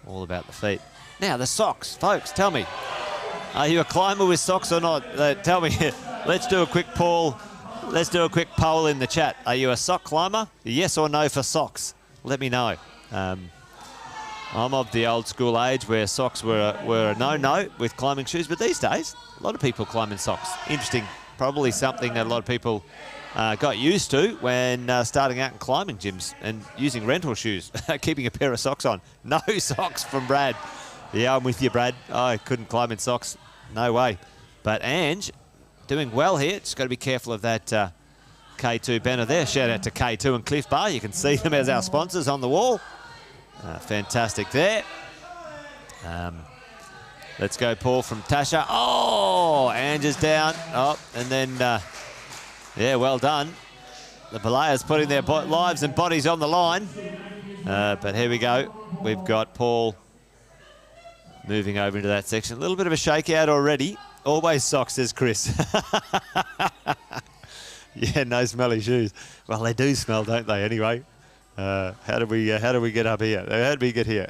All about the feet. Now the socks, folks. Tell me, are you a climber with socks or not? Tell me. Let's do a quick poll. Let's do a quick poll in the chat. Are you a sock climber? Yes or no for socks? Let me know. I'm of the old school age where socks were a no-no with climbing shoes, but these days, a lot of people climb in socks. Interesting, probably something that a lot of people got used to when starting out in climbing gyms and using rental shoes, keeping a pair of socks on. No socks from Brad. Yeah, I'm with you, Brad. I couldn't climb in socks. No way. But Ange, doing well here. Just got to be careful of that K2 banner there. Shout out to K2 and Cliff Bar. You can see them as our sponsors on the wall. Fantastic there. Let's go, Paul, from Tasha. Oh, Ange is down. Oh, and then, yeah, well done. The Belayers putting their lives and bodies on the line. But here we go. We've got Paul moving over into that section. A little bit of a shakeout already. Always socks, says Chris. Yeah, no smelly shoes. Well, they do smell, don't they, anyway? How do we get up here? How did we get here?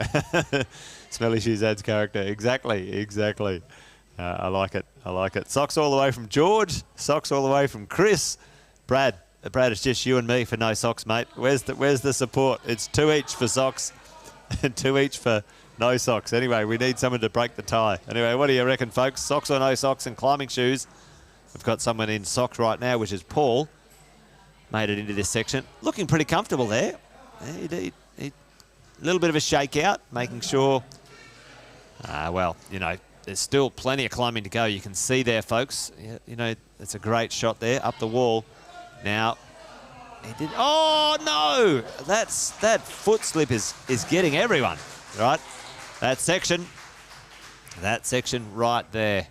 Smelly shoes adds character. Exactly. I like it. Socks all the way from George. Socks all the way from Chris. Brad, it's just you and me for no socks, mate. Where's the support? It's 2 each for socks and 2 each for no socks. Anyway, we need someone to break the tie. Anyway, what do you reckon, folks? Socks or no socks and climbing shoes? We've got someone in socks right now, which is Paul. Made it into this section. Looking pretty comfortable there. A little bit of a shakeout, making sure, well, you know, there's still plenty of climbing to go. You can see there, folks. Yeah, you know, it's a great shot there up the wall. Now, he did. Oh, no! That foot slip is getting everyone, right? That section right there.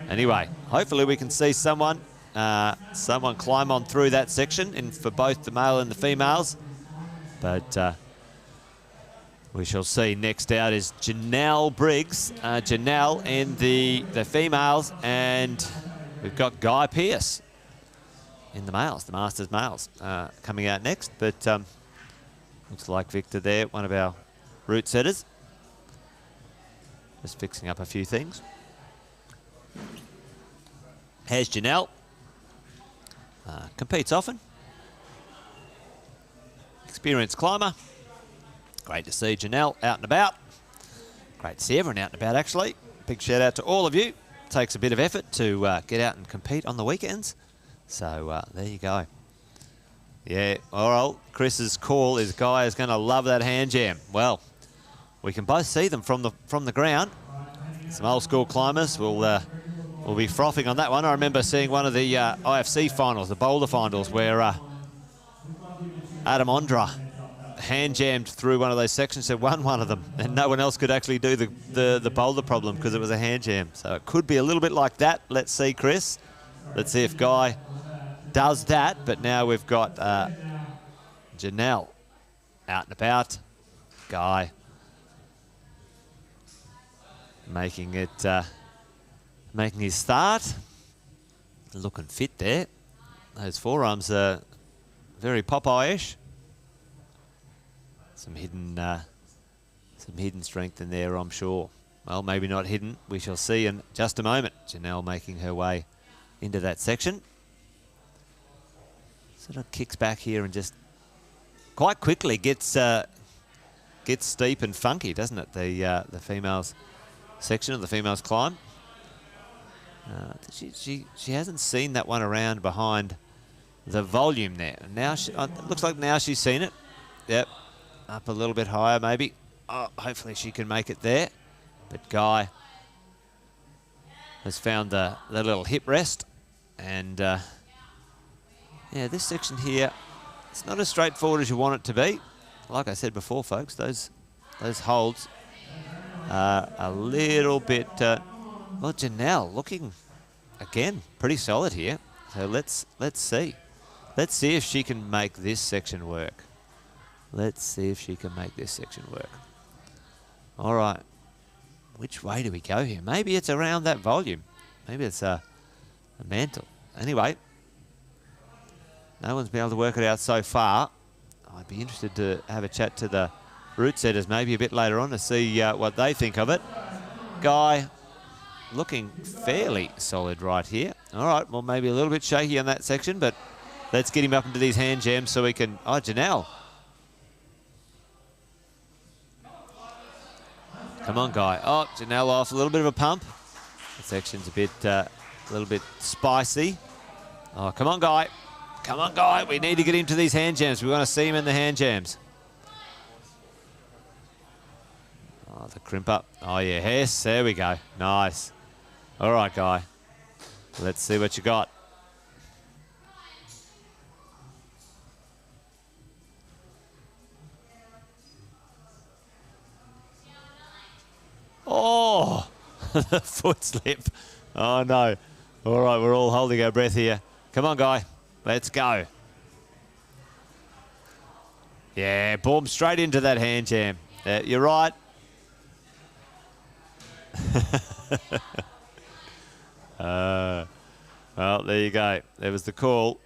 Anyway, hopefully we can see someone climb on through that section for both the male and the females. But we shall see. Next out is Janelle Briggs. Janelle in the females, and we've got Guy Pearce in the males, the Masters males, coming out next. But looks like Victor there, one of our route setters. Just fixing up a few things. Here's Janelle. Competes often. Experienced climber. Great to see Janelle out and about. Great to see everyone out and about, actually. Big shout out to all of you. Takes a bit of effort to get out and compete on the weekends. So there you go. Yeah, all right. Chris's call is Guy is going to love that hand jam. Well, we can both see them from the ground. Some old school climbers will be frothing on that one. I remember seeing one of the IFC finals, the boulder finals, where Adam Ondra hand jammed through one of those sections and won one of them, and no one else could actually do the boulder problem because it was a hand jam. So it could be a little bit like that. Let's see, Chris. Let's see if Guy does that. But now we've got Janelle out and about. Guy making his start. Looking fit there. Those forearms are very Popeye-ish. Some hidden strength in there, I'm sure. Well, maybe not hidden. We shall see in just a moment. Janelle making her way into that section. Sort of kicks back here and just quite quickly gets steep and funky, doesn't it? The females section of the females climb. She hasn't seen that one around behind the volume there. Now it looks like now she's seen it. Yep. Up a little bit higher, maybe. Oh, hopefully she can make it there. But Guy has found the little hip rest. And, yeah, this section here, it's not as straightforward as you want it to be. Like I said before, folks, those holds are a little bit... well, Janelle looking, again, pretty solid here. So let's see. Let's see if she can make this section work. Let's see if she can make this section work. All right. Which way do we go here? Maybe it's around that volume. Maybe it's a mantle. Anyway, no one's been able to work it out so far. I'd be interested to have a chat to the route setters maybe a bit later on to see what they think of it. Guy looking fairly solid right here. All right, well, maybe a little bit shaky on that section, but let's get him up into these hand jams so we can... Oh, Janelle. Come on, Guy. Oh, Janelle off. A little bit of a pump. The section's a little bit spicy. Oh, come on, Guy. Come on, Guy. We need to get into these hand jams. We want to see him in the hand jams. Oh, the crimp up. Oh, yeah. Yes, there we go. Nice. All right, Guy. Let's see what you got. Oh, the foot slip. Oh, no. All right, we're all holding our breath here. Come on, Guy. Let's go. Yeah, boom, straight into that hand jam. You're right. Well, there you go. There was the call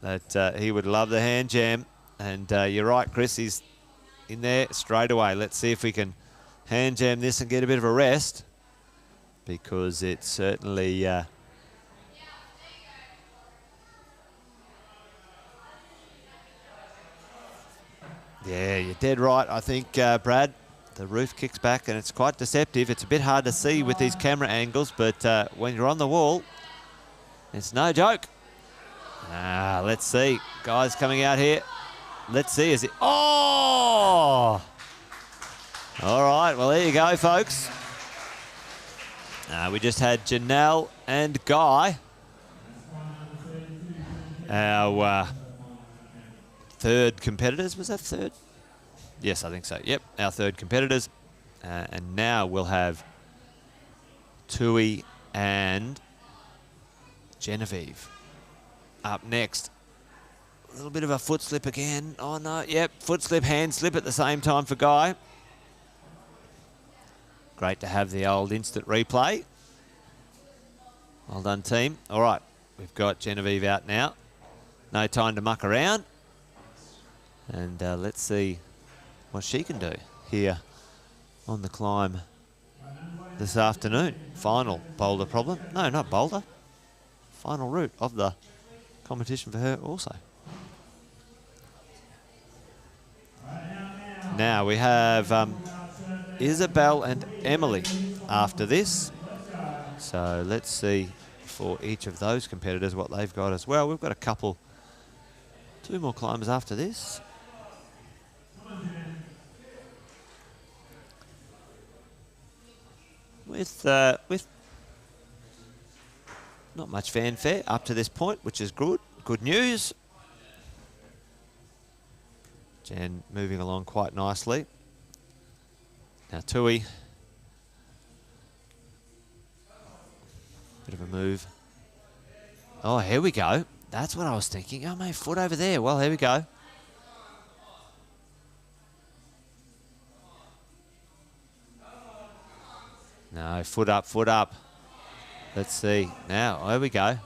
that he would love the hand jam. And you're right, Chris. He's in there straight away. Let's see if we can hand jam this and get a bit of a rest, because it's certainly yeah, you're dead right. I think Brad, the roof kicks back and it's quite deceptive. It's a bit hard to see with these camera angles, but when you're on the wall, it's no joke. Let's see. Guys coming out here. Let's see. Is it? Oh! All right, well, there you go, folks. We just had Janelle and Guy, our third competitors. Was that third? Yes, I think so. Yep, our third competitors. And now we'll have Tui and Genevieve up next. A little bit of a foot slip again. Oh, no, yep, foot slip, hand slip at the same time for Guy. Great to have the old instant replay. Well done, team. All right, we've got Genevieve out now. No time to muck around. And let's see what she can do here on the climb this afternoon. Final boulder problem. No, not boulder. Final route of the competition for her also. Now we have... Isabel and Emily after this. So let's see for each of those competitors what they've got as well. We've got two more climbers after this. with not much fanfare up to this point, which is good. Good news. Jan moving along quite nicely. Now Tui. Bit of a move. Oh, here we go. That's what I was thinking. Oh, my foot over there. Well, here we go. No, foot up, foot up. Let's see. Now, here we go.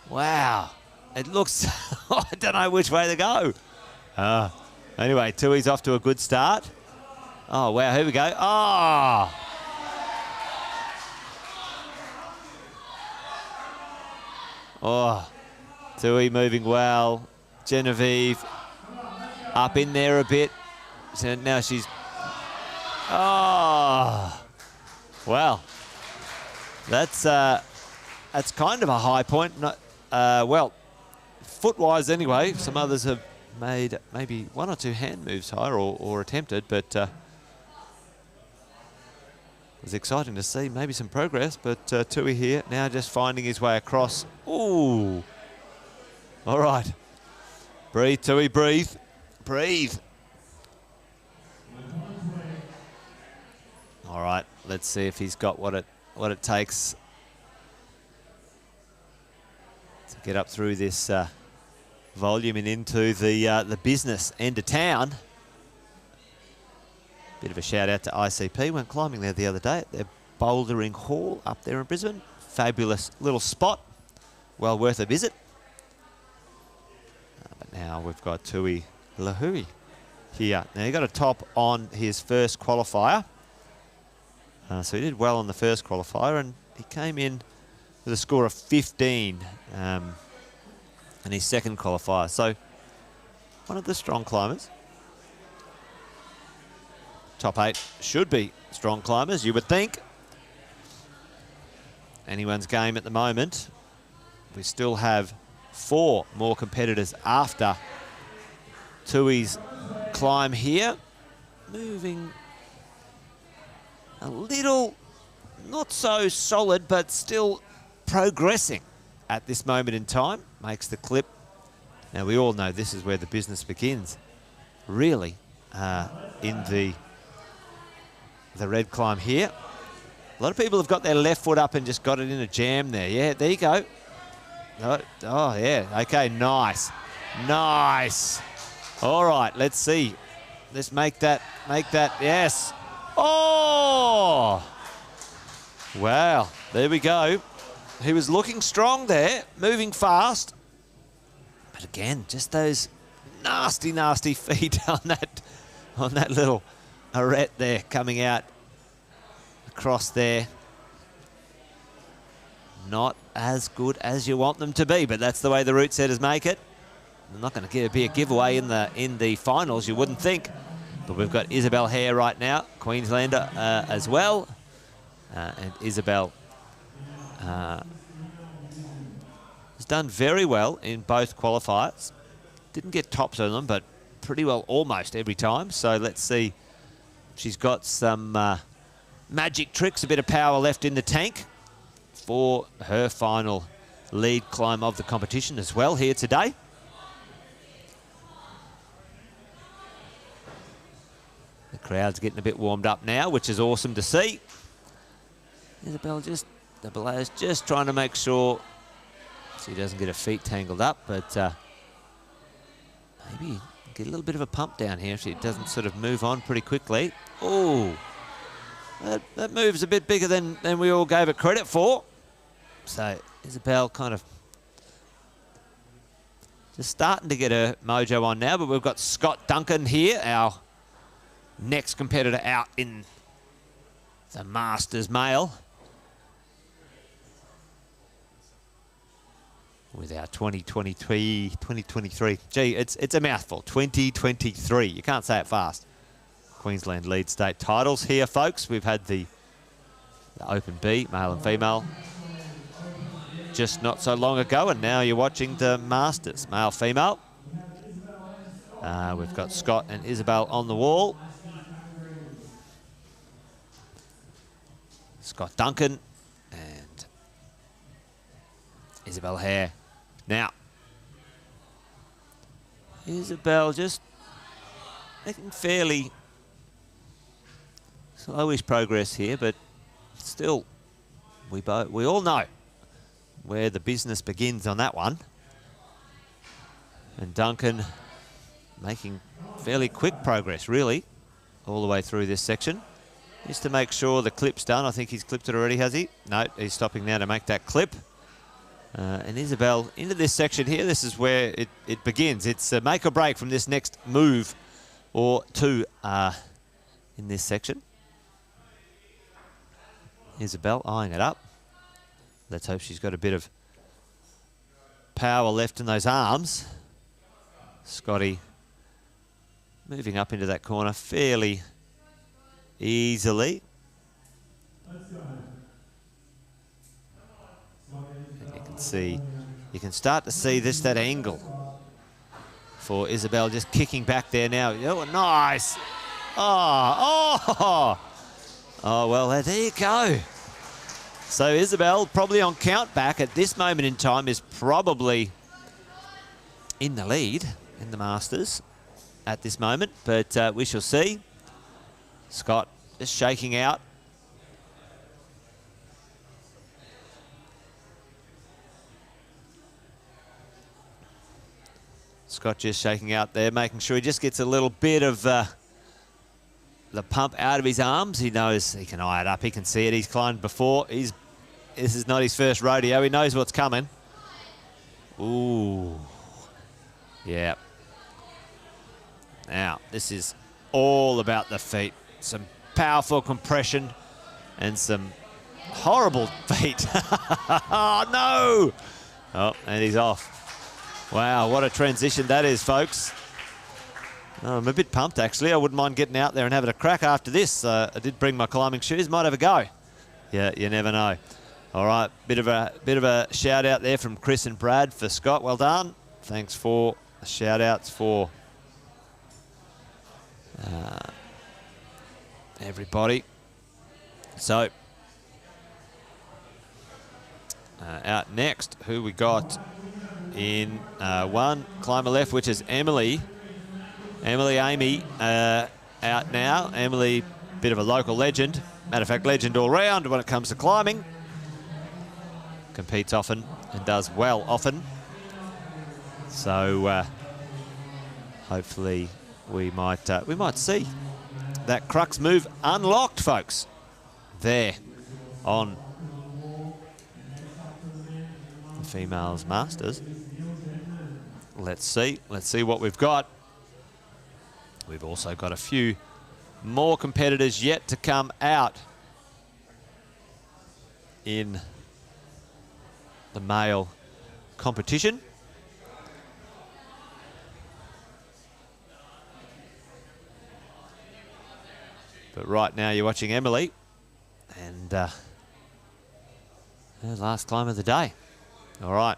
Wow. It looks... I don't know which way to go. Anyway, Tui's off to a good start. Oh, wow. Here we go. Oh! Oh, Tui moving well. Genevieve up in there a bit. So now she's... Oh! Well, that's kind of a high point. Not, well, foot-wise anyway. Some others have made maybe one or two hand moves higher or attempted, but it was exciting to see maybe some progress. But Tui here now just finding his way across. Ooh! All right. Breathe, Tui, breathe. Breathe. All right, let's see if he's got what it takes to get up through this volume and into the business end of town. Bit of a shout out to ICP. Went climbing there the other day at their bouldering hall up there in Brisbane. Fabulous little spot, well worth a visit. But now we've got Tui Lahui here. Now he got a top on his first qualifier. So he did well on the first qualifier, and he came in with a score of 15 in his second qualifier. So one of the strong climbers. Top 8 should be strong climbers, you would think. Anyone's game at the moment. We still have 4 more competitors after Tui's climb here. Moving a little, not so solid, but still progressing at this moment in time. Makes the clip. Now, we all know this is where the business begins, really, in the red climb here. A lot of people have got their left foot up and just got it in a jam there. Yeah, there you go. Oh, yeah. Okay, nice. Nice. All right, let's see. Let's make that, yes. Oh! Wow, there we go. He was looking strong there, moving fast. But again, just those nasty, nasty feet on that little arete there coming out across there. Not as good as you want them to be, but that's the way the route setters make it. They're not going to be a giveaway in the finals, you wouldn't think. But we've got Isabel Hare right now, Queenslander as well. And Isabel has done very well in both qualifiers. Didn't get tops on them, but pretty well almost every time. So let's see. She's got some magic tricks, a bit of power left in the tank for her final lead climb of the competition as well here today. The crowd's getting a bit warmed up now, which is awesome to see. Isabel the belayer's just trying to make sure she doesn't get her feet tangled up, but maybe get a little bit of a pump down here if she doesn't sort of move on pretty quickly. Oh, that move's a bit bigger than we all gave it credit for. So Isabel kind of just starting to get her mojo on now, but we've got Scott Duncan here, our next competitor out in the Masters male, with our 2023. Gee, it's a mouthful. 2023. You can't say it fast. Queensland lead state titles here, folks. We've had the Open B, male and female, just not so long ago, and now you're watching the Masters, male, female. We've got Scott and Isabel on the wall. Scott Duncan and Isabel Hare. Now, Isabel just making fairly slowish progress here, but still, we all know where the business begins on that one. And Duncan making fairly quick progress, really, all the way through this section. Just to make sure the clip's done. I think he's clipped it already, has he? No, he's stopping now to make that clip. And Isabel into this section here. This is where it begins. It's a make or break from this next move or two in this section. Isabel eyeing it up. Let's hope she's got a bit of power left in those arms. Scotty moving up into that corner fairly easily. And you can start to see that angle for Isabel just kicking back there now. Oh, nice. Oh, well, there you go. So Isabel probably on count back at this moment in time is probably in the lead in the Masters at this moment, but we shall see. Scott just shaking out. Scott just shaking out there, making sure he just gets a little bit of the pump out of his arms. He knows he can eye it up. He can see it. He's climbed before. This is not his first rodeo. He knows what's coming. Ooh. Yeah. Now, this is all about the feet. Some powerful compression and some horrible feet. Oh, no. Oh, and he's off. Wow, what a transition that is, folks. Oh, I'm a bit pumped, actually. I wouldn't mind getting out there and having a crack after this. I did bring my climbing shoes. Might have a go. Yeah, you never know. All right, bit of a shout out there from Chris and Brad for Scott. Well done. Thanks for the shout outs for everybody. So, out next, who we got in one climber left, which is Emily. Amy out now. Emily, bit of a local legend. Matter of fact, legend all round when it comes to climbing. Competes often and does well often. So hopefully we might see that crux move unlocked, folks. There on the females Masters. Let's see what we've got. We've also got a few more competitors yet to come out in the male competition. But right now you're watching Emily and her last climb of the day. All right.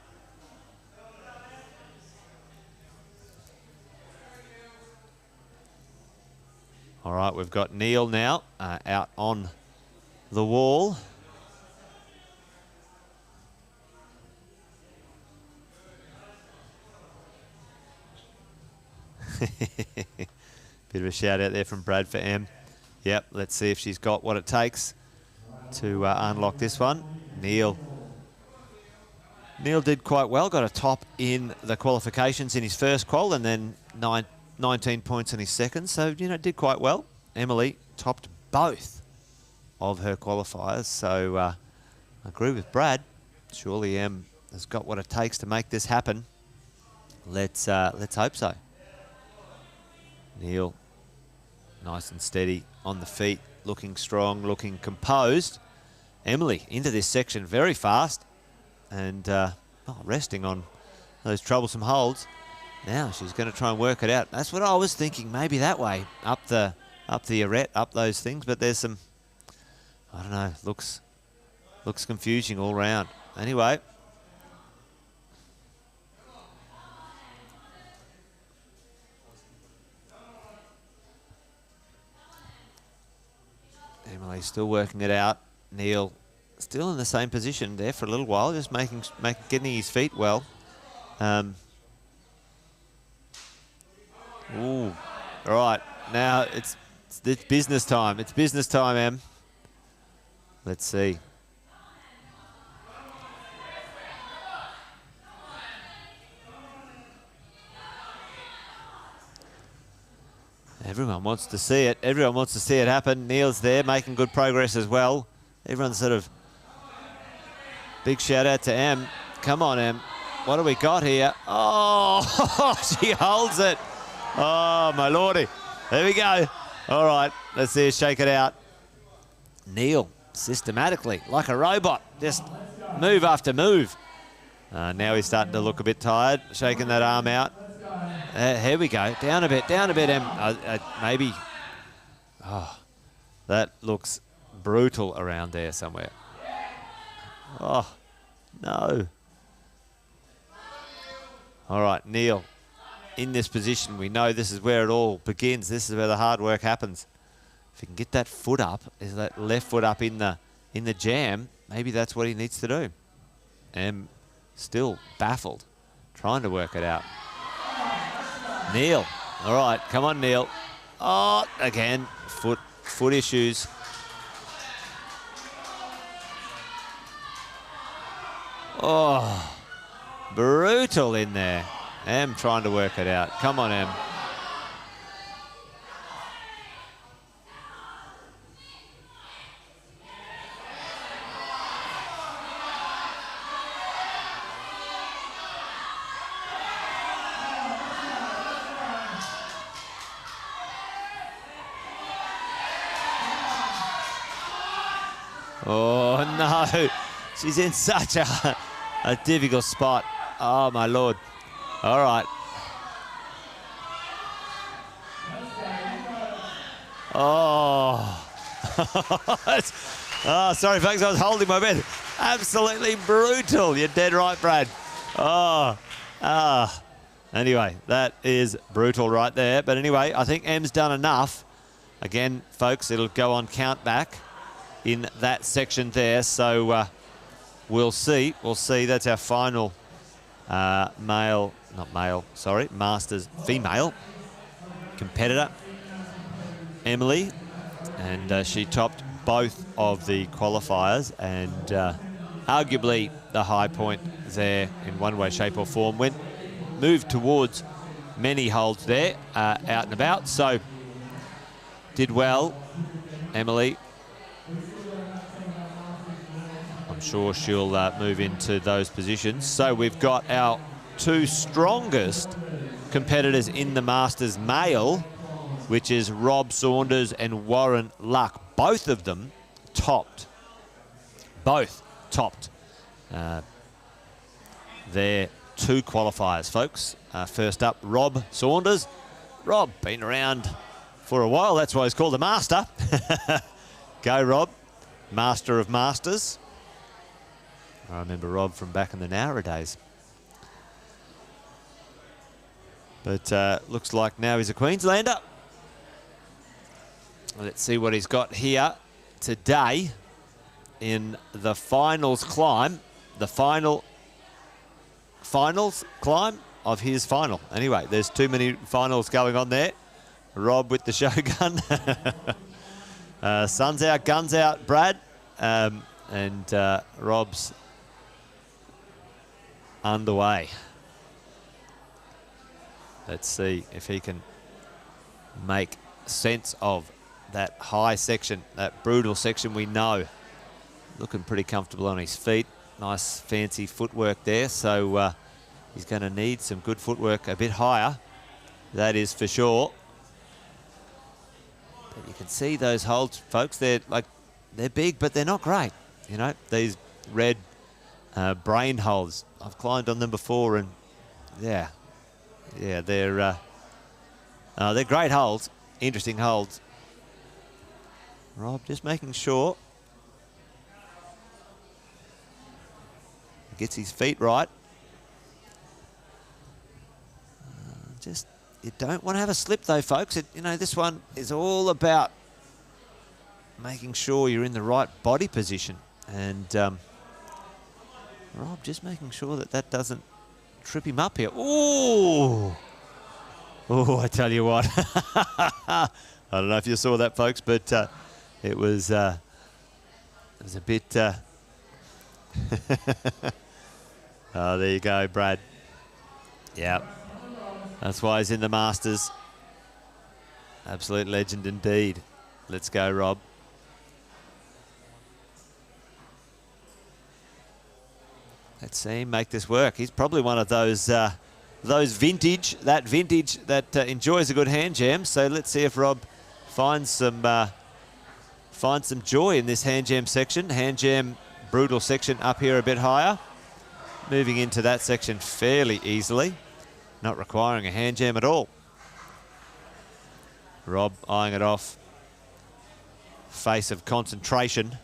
All right, we've got Neil now out on the wall. Bit of a shout out there from Brad for M. Yep, let's see if she's got what it takes to unlock this one. Neil did quite well, got a top in the qualifications in his first qual and then 19 points in his second, so, you know, did quite well. Emily topped both of her qualifiers, so I agree with Brad. Surely Em has got what it takes to make this happen. Let's hope so. Neil, nice and steady on the feet, looking strong, looking composed. Emily into this section very fast and resting on those troublesome holds. Now she's going to try and work it out. That's what I was thinking, maybe that way, up the arete, up those things, but there's some, I don't know, looks confusing all round. Anyway. Emily's still working it out. Neil still in the same position there for a little while, just getting his feet well. Ooh, all right. Now it's business time. It's business time, Em. Let's see. Everyone wants to see it. Everyone wants to see it happen. Neil's there, making good progress as well. Everyone's sort of... Big shout out to Em. Come on, Em. What do we got here? Oh, she holds it. Oh, my lordy. There we go. All right, let's see her shake it out. Neil, systematically, like a robot, just move after move. Now he's starting to look a bit tired, shaking that arm out. Here we go. Down a bit, Em. Maybe. Oh, that looks brutal around there somewhere. Oh, no. All right, Neil, in this position, we know this is where it all begins. This is where the hard work happens. If he can get that foot up, is that left foot up in the jam, maybe that's what he needs to do. Em still baffled, trying to work it out. Neil, all right, come on, Neil. Oh, again, foot issues. Oh, brutal in there. Em trying to work it out. Come on, Em. Oh, no. She's in such a difficult spot. Oh, my Lord. All right. Oh. Oh, sorry, folks. I was holding my breath. Absolutely brutal. You're dead right, Brad. Oh. Anyway, that is brutal right there. But anyway, I think Em's done enough. Again, folks, it'll go on count back in that section there. So we'll see. We'll see. That's our final Masters female competitor, Emily. And she topped both of the qualifiers, and arguably the high point there in one way, shape or form. Moved towards many holds there, out and about. So did well, Emily. I'm sure she'll move into those positions. So we've got our two strongest competitors in the Masters male, which is Rob Saunders and Warren Luck. Both of them topped. Both topped their two qualifiers, folks. First up, Rob Saunders. Rob, been around for a while. That's why he's called the Master. Go, Rob. Master of Masters. I remember Rob from back in the Nowra days. But looks like now he's a Queenslander. Let's see what he's got here today in the finals climb. The finals climb of his final. Anyway, there's too many finals going on there. Rob with the Shogun. Sun's out, guns out, Brad. And Rob's underway. Let's see if he can make sense of that high section, that brutal section we know. Looking pretty comfortable on his feet. Nice fancy footwork there. So he's going to need some good footwork a bit higher. That is for sure. But you can see those holds, folks. They're big, but they're not great. You know, these red brain holds. I've climbed on them before, and yeah, they're great holds, interesting holds. Rob just making sure he gets his feet right. You don't want to have a slip though, folks. You know, this one is all about making sure you're in the right body position. And Rob just making sure that that doesn't trip him up here. Ooh! Oh, I tell you what. I don't know if you saw that, folks, but it was a bit... Oh, there you go, Brad. Yeah, that's why he's in the Masters. Absolute legend indeed. Let's go, Rob. Let's see him make this work. He's probably one of those vintage that enjoys a good hand jam. So let's see if Rob finds some joy in this hand jam section. Hand jam brutal section up here a bit higher. Moving into that section fairly easily, not requiring a hand jam at all. Rob eyeing it off. Face of concentration.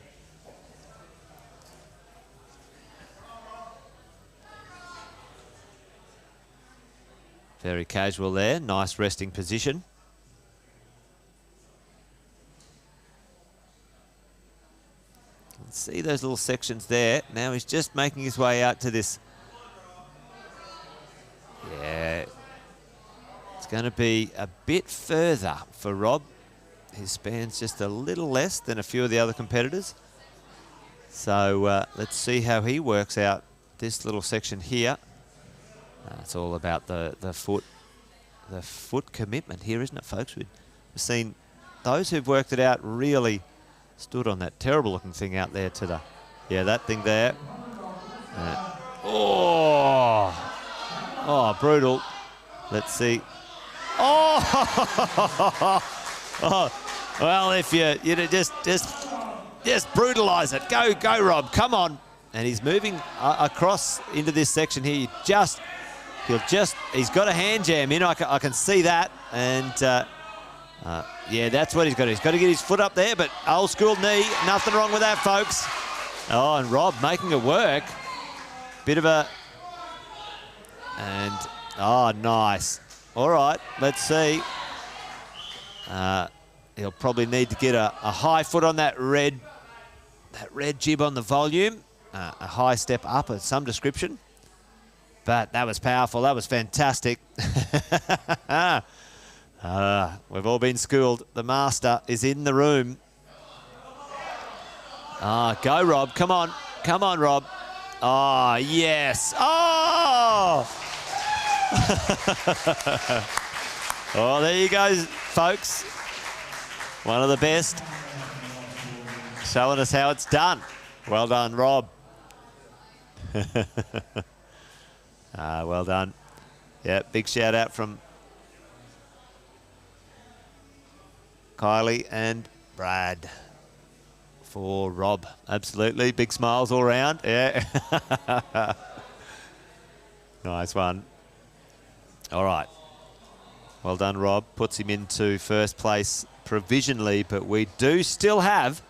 Very casual there, nice resting position. See those little sections there. Now he's just making his way out to this. Yeah, it's going to be a bit further for Rob. His span's just a little less than a few of the other competitors. So let's see how he works out this little section here. It's all about the foot commitment here, isn't it, folks? We've seen those who've worked it out really stood on that terrible looking thing out there to the, yeah, that thing there. Oh, brutal. Let's see. Oh, well, if you just brutalize it. Go, Rob. Come on. And he's moving across into this section here. He's got a hand jam in. I can see that. And yeah, that's what he's got. He's got to get his foot up there, but old school knee. Nothing wrong with that, folks. Oh, and Rob making it work. Bit of a... And, oh, nice. All right, let's see. He'll probably need to get a high foot on that red jib on the volume. A high step up of some description. But that was powerful. That was fantastic. We've all been schooled. The master is in the room. Go, Rob. Come on. Come on, Rob. Oh, yes. Oh! Oh, there you go, folks. One of the best. Showing us how it's done. Well done, Rob. Well done. Yeah, big shout out from Kylie and Brad for Rob. Absolutely. Big smiles all around. Yeah. Nice one. All right. Well done, Rob. Puts him into first place provisionally, but we do still have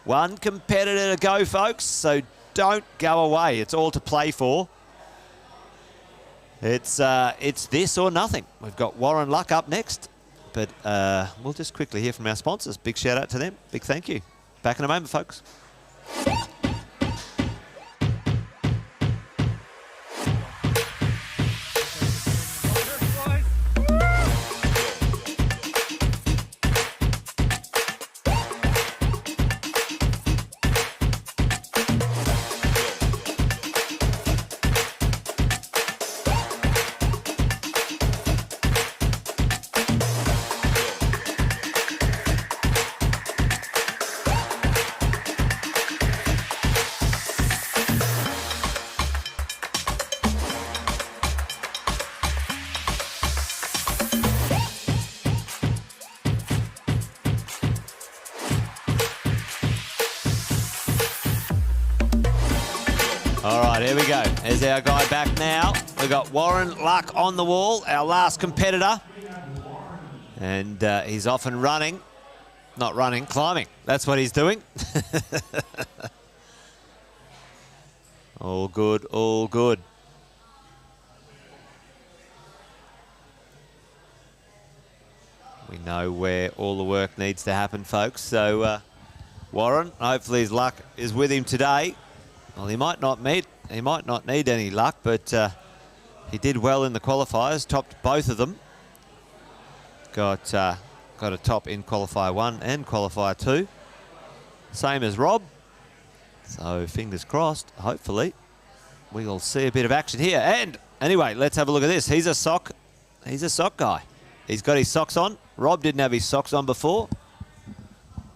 one competitor to go, folks, so don't go away. It's all to play for. It's this or nothing. We've got Warren Luck up next, but we'll just quickly hear from our sponsors. Big shout out to them. Big thank you. Back in a moment, folks. All right, here we go. There's our guy back now. We've got Warren Luck on the wall, our last competitor. And he's off and running. Not running, climbing. That's what he's doing. All good, all good. We know where all the work needs to happen, folks. So Warren. Hopefully his luck is with him today. Well, he might not need any luck, but he did well in the qualifiers, topped both of them. Got a top in qualifier 1 and qualifier 2. Same as Rob. So fingers crossed, hopefully we'll see a bit of action here. And anyway, let's have a look at this. He's a sock guy. He's got his socks on. Rob didn't have his socks on before.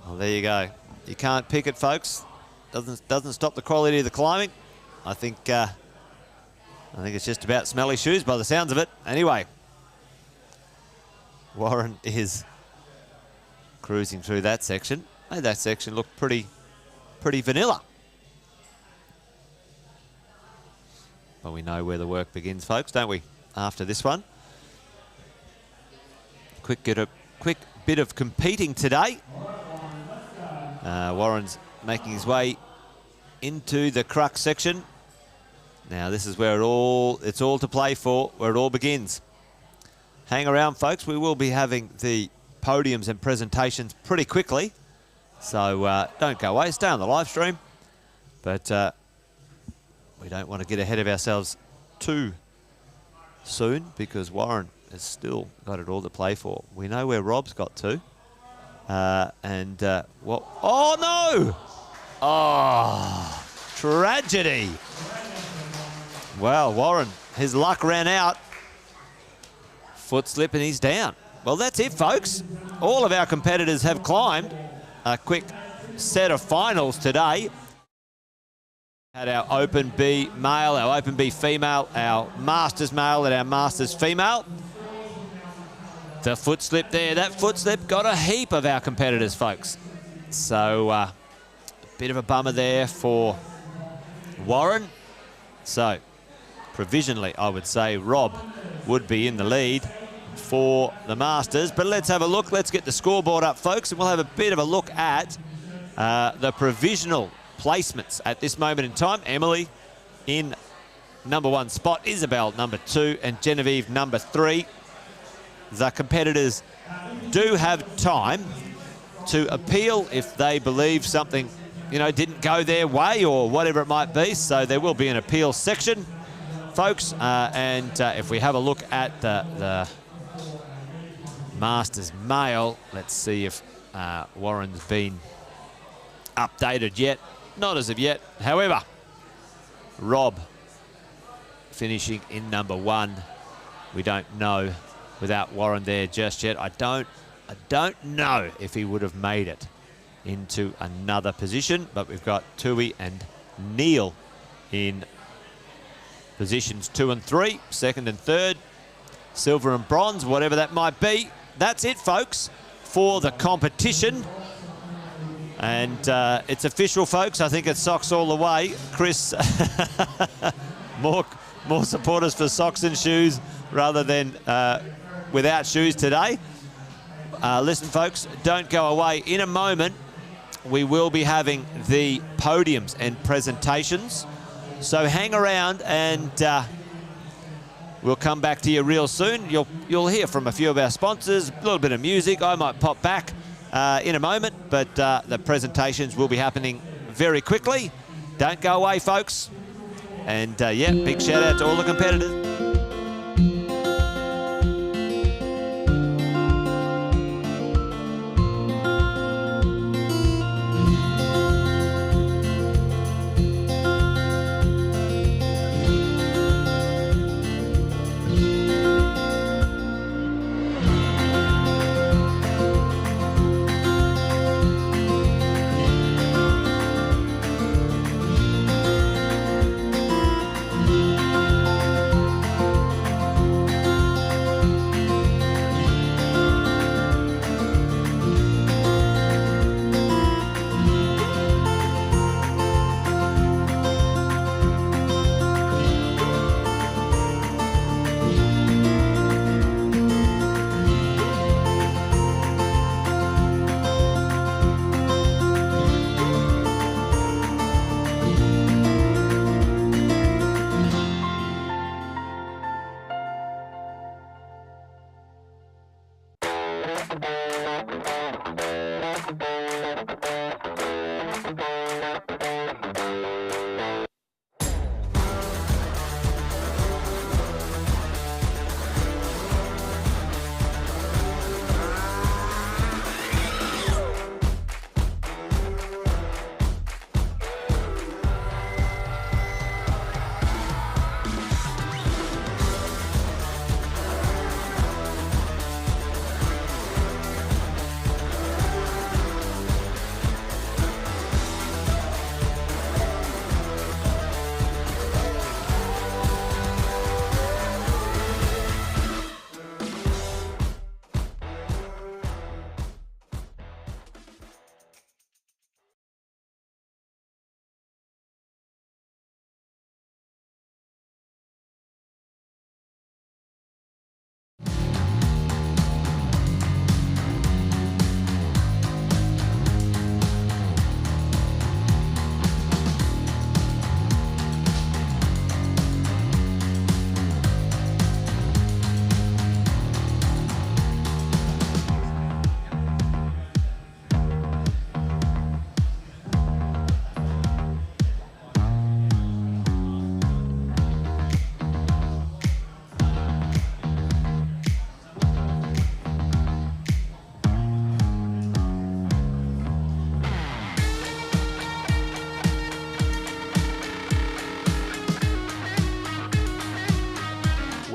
Well, there you go. You can't pick it, folks. Doesn't stop the quality of the climbing. I think it's just about smelly shoes by the sounds of it. Anyway, Warren is cruising through that section. Made that section look pretty vanilla. But we know where the work begins, folks, don't we? After this one. Quick bit of competing today. Warren's making his way into the crux section. Now this is where it's all to play for, where it all begins. Hang around, folks. We will be having the podiums and presentations pretty quickly. So don't go away. Stay on the live stream. But we don't want to get ahead of ourselves too soon because Warren has still got it all to play for. We know where Rob's got to. What? Oh, no! Oh, tragedy. Well, Warren, his luck ran out. Foot slip and he's down. Well, that's it, folks. All of our competitors have climbed a quick set of finals today. Had our Open B male, our Open B female, our Masters male and our Masters female. The foot slip there, that foot slip got a heap of our competitors, folks. So a bit of a bummer there for Warren. So provisionally, I would say Rob would be in the lead for the Masters. But let's have a look. Let's get the scoreboard up, folks, and we'll have a bit of a look at the provisional placements at this moment in time. Emily in #1 spot, Isabel #2, and Genevieve #3. The competitors do have time to appeal if they believe something, didn't go their way or whatever it might be. So there will be an appeal section, folks. If we have a look at the Masters male, let's see if Warren's been updated yet. Not as of yet. However, Rob finishing in #1. We don't know without Warren there just yet. I don't know if he would have made it into another position, but we've got Tui and Neil in positions 2 and 3, second and third, silver and bronze, whatever that might be. That's it, folks, for the competition. And it's official, folks. I think it's socks all the way. Chris, more supporters for socks and shoes rather than without shoes today. Listen, folks, don't go away. In a moment, we will be having the podiums and presentations. So hang around and we'll come back to you real soon. You'll hear from a few of our sponsors, a little bit of music. I might pop back in a moment, but the presentations will be happening very quickly. Don't go away, folks. And yeah, big shout out to all the competitors.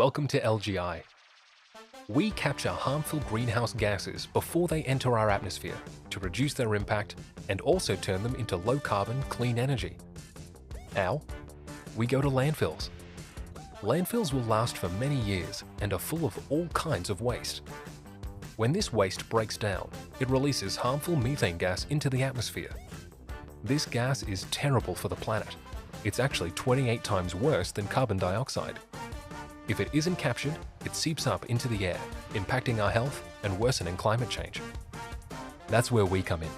Welcome to LGI. We capture harmful greenhouse gases before they enter our atmosphere to reduce their impact and also turn them into low-carbon, clean energy. How? We go to landfills. Landfills will last for many years and are full of all kinds of waste. When this waste breaks down, it releases harmful methane gas into the atmosphere. This gas is terrible for the planet. It's actually 28 times worse than carbon dioxide. If it isn't captured, it seeps up into the air, impacting our health and worsening climate change. That's where we come in.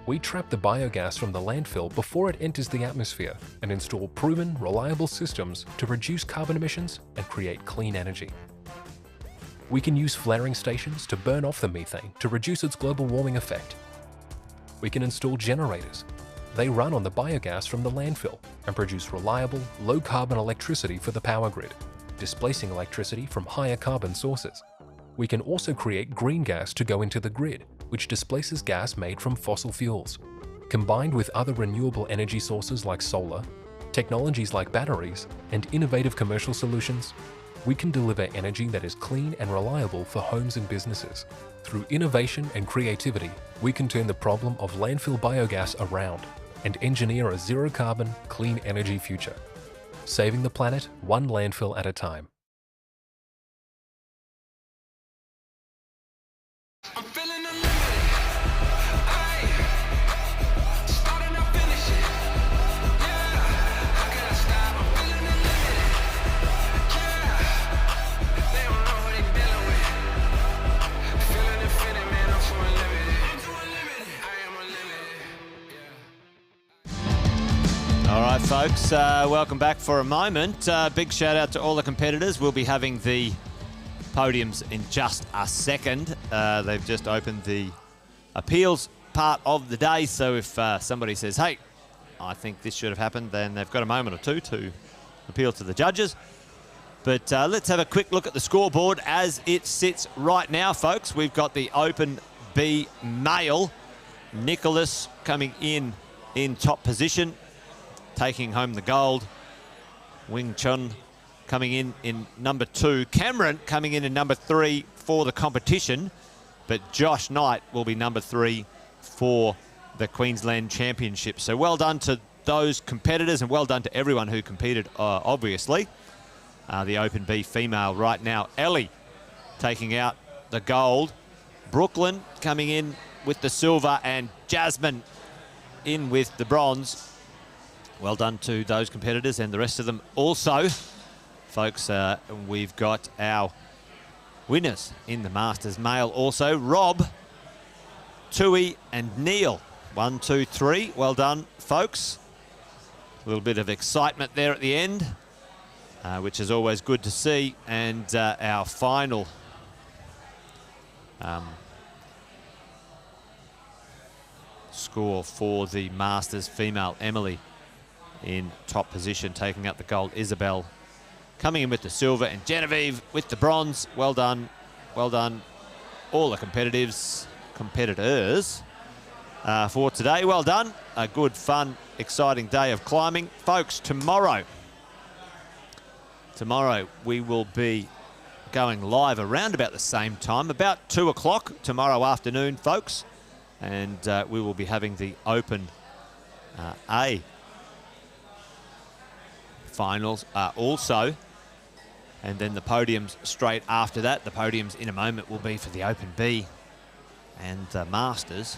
We trap the biogas from the landfill before it enters the atmosphere and install proven, reliable systems to reduce carbon emissions and create clean energy. We can use flaring stations to burn off the methane to reduce its global warming effect. We can install generators. They run on the biogas from the landfill and produce reliable, low-carbon electricity for the power grid, displacing electricity from higher carbon sources. We can also create green gas to go into the grid, which displaces gas made from fossil fuels. Combined with other renewable energy sources like solar, technologies like batteries, and innovative commercial solutions, we can deliver energy that is clean and reliable for homes and businesses. Through innovation and creativity, we can turn the problem of landfill biogas around and engineer a zero-carbon, clean energy future, saving the planet one landfill at a time. I'm feeling unlimited. Aye. Starting and finishing. Yeah. How can I stop? I'm feeling unlimited. Yeah. They don't know who they dealing with. Feeling infinite, man. I'm so unlimited. I'm too unlimited. I am unlimited. Yeah. All right, folks, welcome back for a moment. Big shout out to all the competitors. We'll be having the podiums in just a second. They've just opened the appeals part of the day, so if somebody says, hey, I think this should have happened, then they've got a moment or two to appeal to the judges. But let's have a quick look at the scoreboard as it sits right now, folks. We've got the Open B male. Nicholas coming in top position, taking home the gold. Wing Chun coming in number 2. Cameron coming in number 3 for the competition, but Josh Knight will be number 3 for the Queensland Championship. So well done to those competitors and well done to everyone who competed, obviously. The Open B female right now, Ellie taking out the gold. Brooklyn coming in with the silver and Jasmine in with the bronze. Well done to those competitors and the rest of them also. Folks, we've got our winners in the Masters male also. Rob, Tui and Neil. 1, 2, 3. Well done, folks. A little bit of excitement there at the end, which is always good to see. And our final score for the Masters female, Emily in top position, taking out the gold. Isabel coming in with the silver and Genevieve with the bronze. Well done. Well done, all the competitors for today. Well done. A good, fun, exciting day of climbing. Folks, tomorrow we will be going live around about the same time, about 2 o'clock tomorrow afternoon, folks. And we will be having the Open A finals also. And then the podiums straight after that. The podiums in a moment will be for the Open B and the Masters.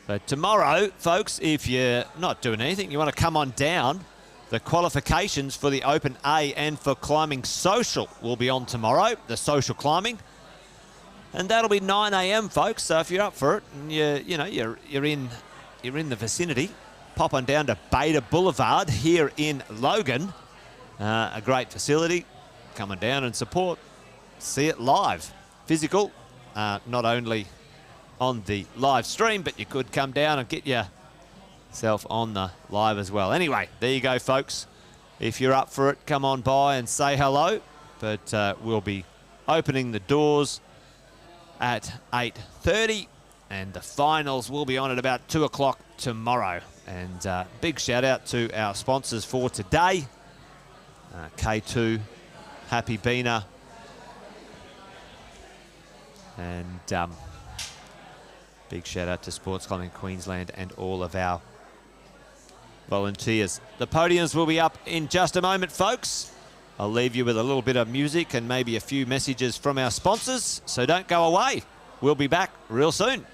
But tomorrow, folks, if you're not doing anything, you want to come on down, the qualifications for the Open A and for climbing social will be on tomorrow, the social climbing. And that'll be 9 a.m, folks. So if you're up for it and you're in the vicinity, pop on down to Beta Boulevard here in Logan. A great facility. Come on down and support. See it live, physical, not only on the live stream, but you could come down and get yourself on the live as well. Anyway, there you go, folks. If you're up for it, come on by and say hello. But we'll be opening the doors at 8:30, and the finals will be on at about 2 o'clock tomorrow. And big shout out to our sponsors for today, K2 Happy Beaner. And big shout out to Sports Climbing Queensland and all of our volunteers. The podiums will be up in just a moment, folks. I'll leave you with a little bit of music and maybe a few messages from our sponsors, so don't go away. We'll be back real soon.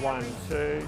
One, two.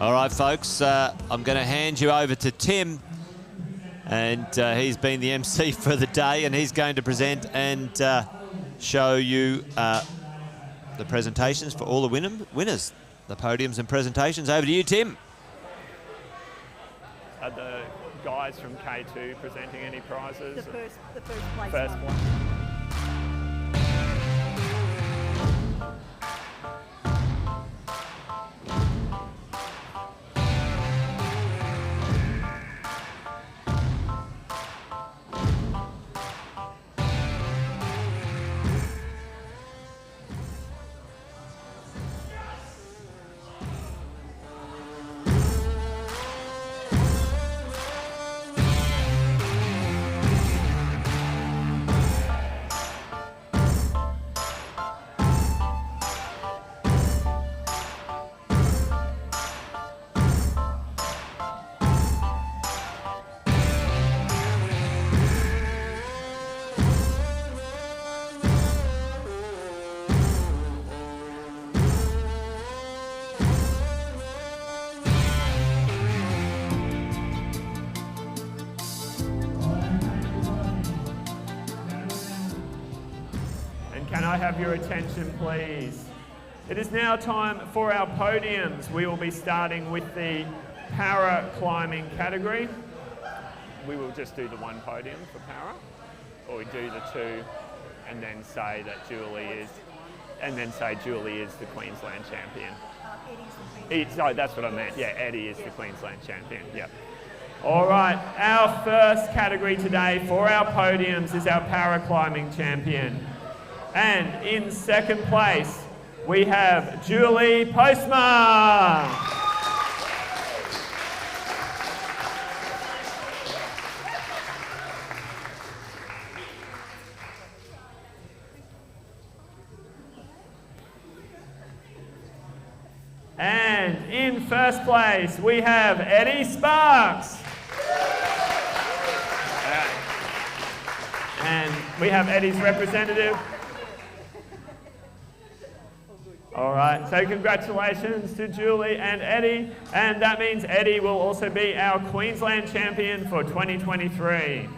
All right, folks, I'm going to hand you over to Tim, and he's been the MC for the day, and he's going to present and show you the presentations for all the winners, the podiums and presentations. Over to you, Tim. Are the guys from K2 presenting any prizes? The first place. First one. one. Can I have your attention, please? It is now time for our podiums. We will be starting with the para climbing category. We will just do the one podium for para, or we do the two and then say that Julie is the Queensland champion. Sorry, that's what I meant. Yeah, Eddie is the Queensland champion. Yep. All right, our first category today for our podiums is our para climbing champion. And in second place, we have Julie Postma. And in first place, we have Eddie Sparks. And we have Eddie's representative. All right, so congratulations to Julie and Eddie, and that means Eddie will also be our Queensland champion for 2023.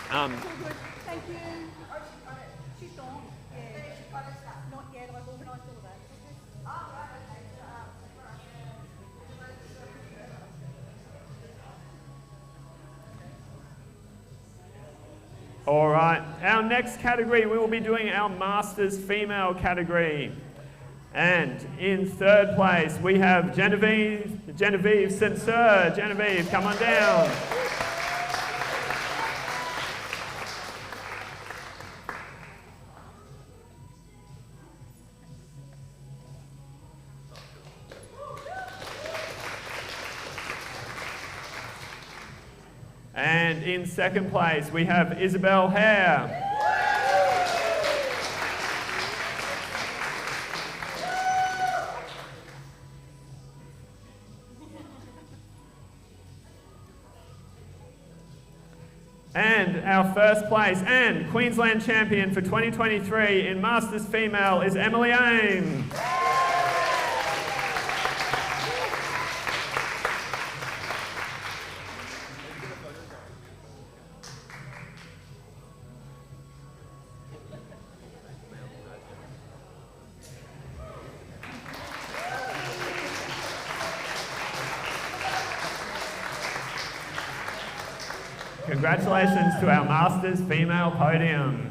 Thank you. She's gone. Yeah. Not yet. I've organised all of that. All right, our next category, we will be doing our Masters female category. And in third place, we have Genevieve St-Cyr. Genevieve, come on down. And in second place, we have Isabel Hare. And our first place and Queensland champion for 2023 in Masters Female is Emily Ames. Congratulations to our Masters Female podium.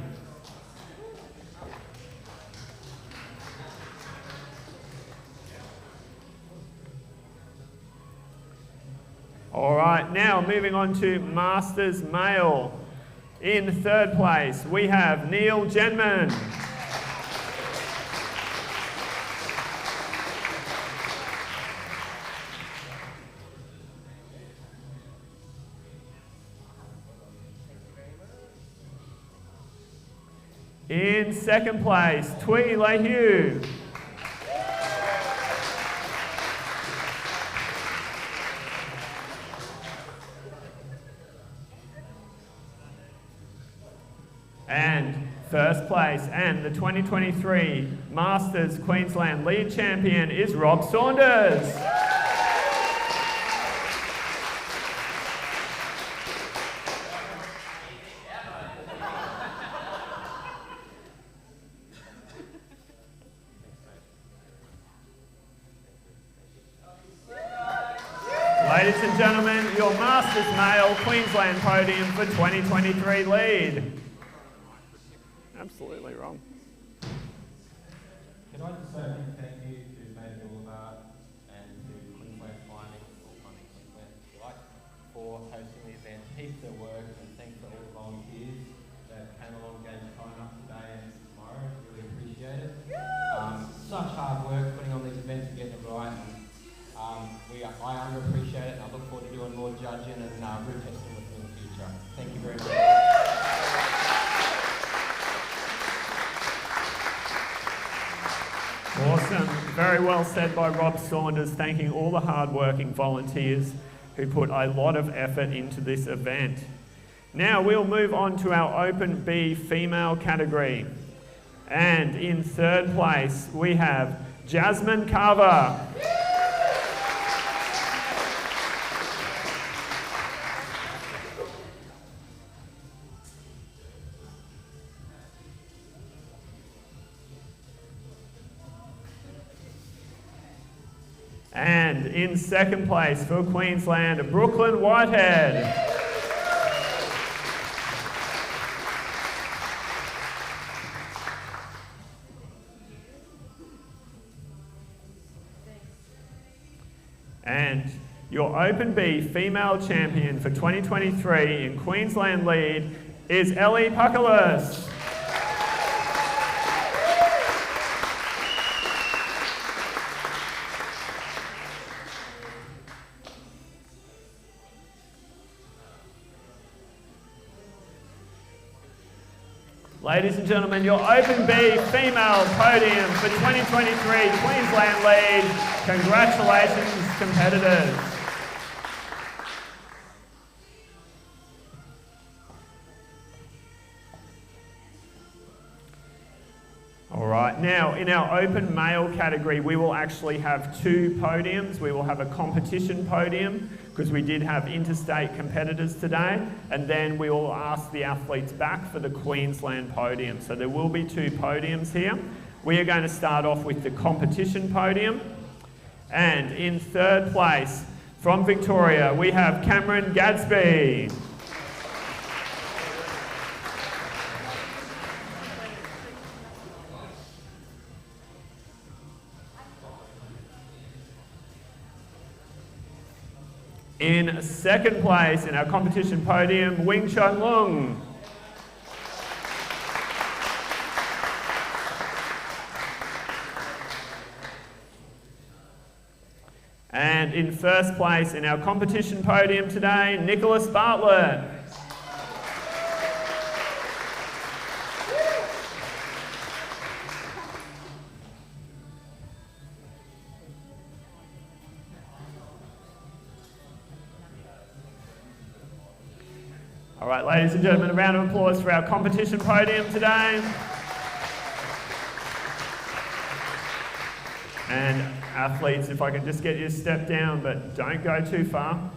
All right, now moving on to Masters Male. In third place, we have Neil Genman. In second place, Twee Lehue. And first place and the 2023 Masters Queensland lead champion is Rob Saunders. Ladies and gentlemen, your Masters Male Queensland podium for 2023 lead. Absolutely wrong. Can I just say a big thank you to Major Boulevard and to Queensland Climbing, or Climbing Queensland if you like, for hosting the event. Heaps of work, and thanks to all the volunteers that came along, gave time up today and tomorrow. Really appreciate it. Such hard work putting on these events and getting it right. I underappreciate it, and I look forward to doing more judging and route testing with you in the future. Thank you very much. Awesome. Very well said by Rob Saunders, thanking all the hard-working volunteers who put a lot of effort into this event. Now we'll move on to our Open B female category. And in third place, we have Jasmine Carver. And in second place for Queensland, Brooklyn Whitehead. And your Open B female champion for 2023 in Queensland lead is Ellie Puckalis. Ladies and gentlemen, your Open B female podium for 2023 Queensland lead. Congratulations, competitors. All right, now in our Open Male category, we will actually have two podiums. We will have a competition podium, because we did have interstate competitors today, and then we will ask the athletes back for the Queensland podium. So there will be two podiums here. We are going to start off with the competition podium. And in third place, from Victoria, we have Cameron Gadsby. In second place in our competition podium, Wing Chun Lung. And in first place in our competition podium today, Nicholas Bartlett. All right, ladies and gentlemen, a round of applause for our competition podium today. And athletes, if I can just get you to step down, but don't go too far.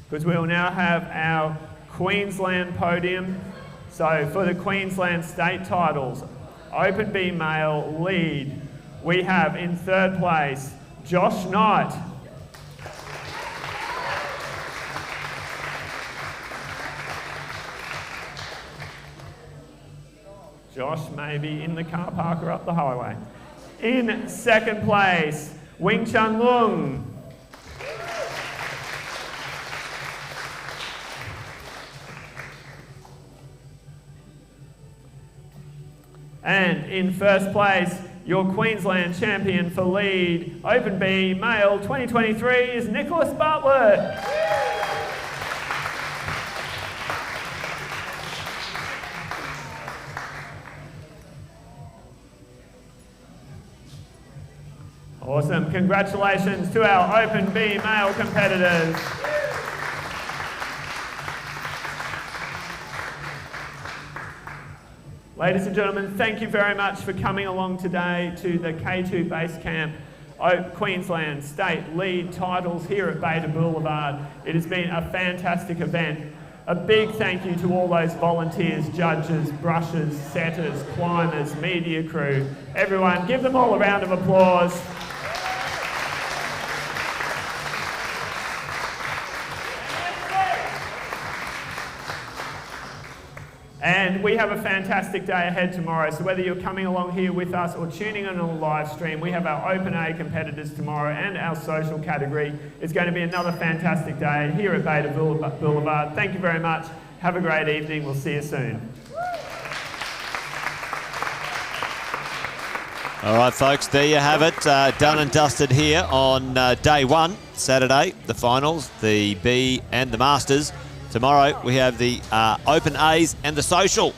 Because we will now have our Queensland podium. So for the Queensland state titles, Open B male lead, we have in third place, Josh Knight. Josh may be in the car park or up the highway. In second place, Wing Chun Lung. And in first place, your Queensland champion for lead, Open B Male 2023 is Nicholas Bartlett. Awesome. Congratulations to our Open B Male competitors. Ladies and gentlemen, thank you very much for coming along today to the K2 Base Camp Queensland State Lead Titles here at Beta Boulevard. It has been a fantastic event. A big thank you to all those volunteers, judges, brushers, setters, climbers, media crew, everyone. Give them all a round of applause. And we have a fantastic day ahead tomorrow, so whether you're coming along here with us or tuning in on a live stream, we have our Open A competitors tomorrow, and our social category is going to be another fantastic day here at Beta Boulevard. Thank you very much. Have a great evening. We'll see you soon. All right, folks, there you have it. Done and dusted here on day one, Saturday, the finals, the B and the Masters. Tomorrow we have the Open A's and the social.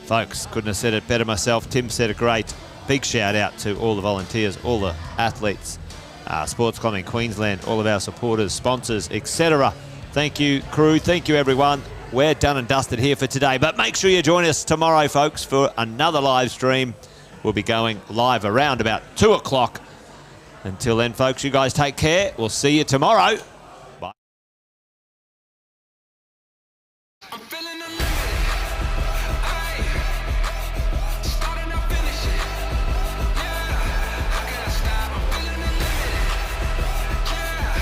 Folks, couldn't have said it better myself. Tim said it great. Big shout out to all the volunteers, all the athletes, Sports Climbing Queensland, all of our supporters, sponsors, etc. Thank you, crew. Thank you, everyone. We're done and dusted here for today. But make sure you join us tomorrow, folks, for another live stream. We'll be going live around about 2 o'clock. Until then, folks, you guys take care. We'll see you tomorrow. I'm feeling unlimited. Aye. Starting and finishing. Yeah. How can I stop? I'm feeling unlimited. Yeah.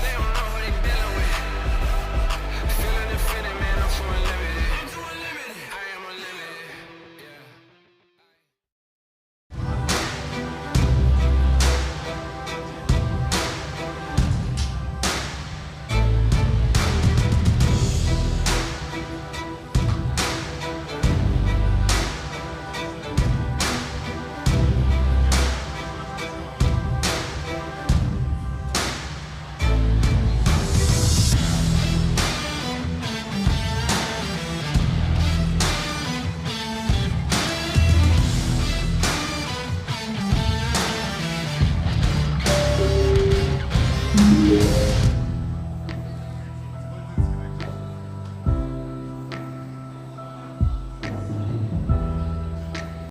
They don't know what they're dealing with. Feeling infinite, man. I'm so unlimited. I'm too unlimited. I am unlimited. Yeah. Yeah.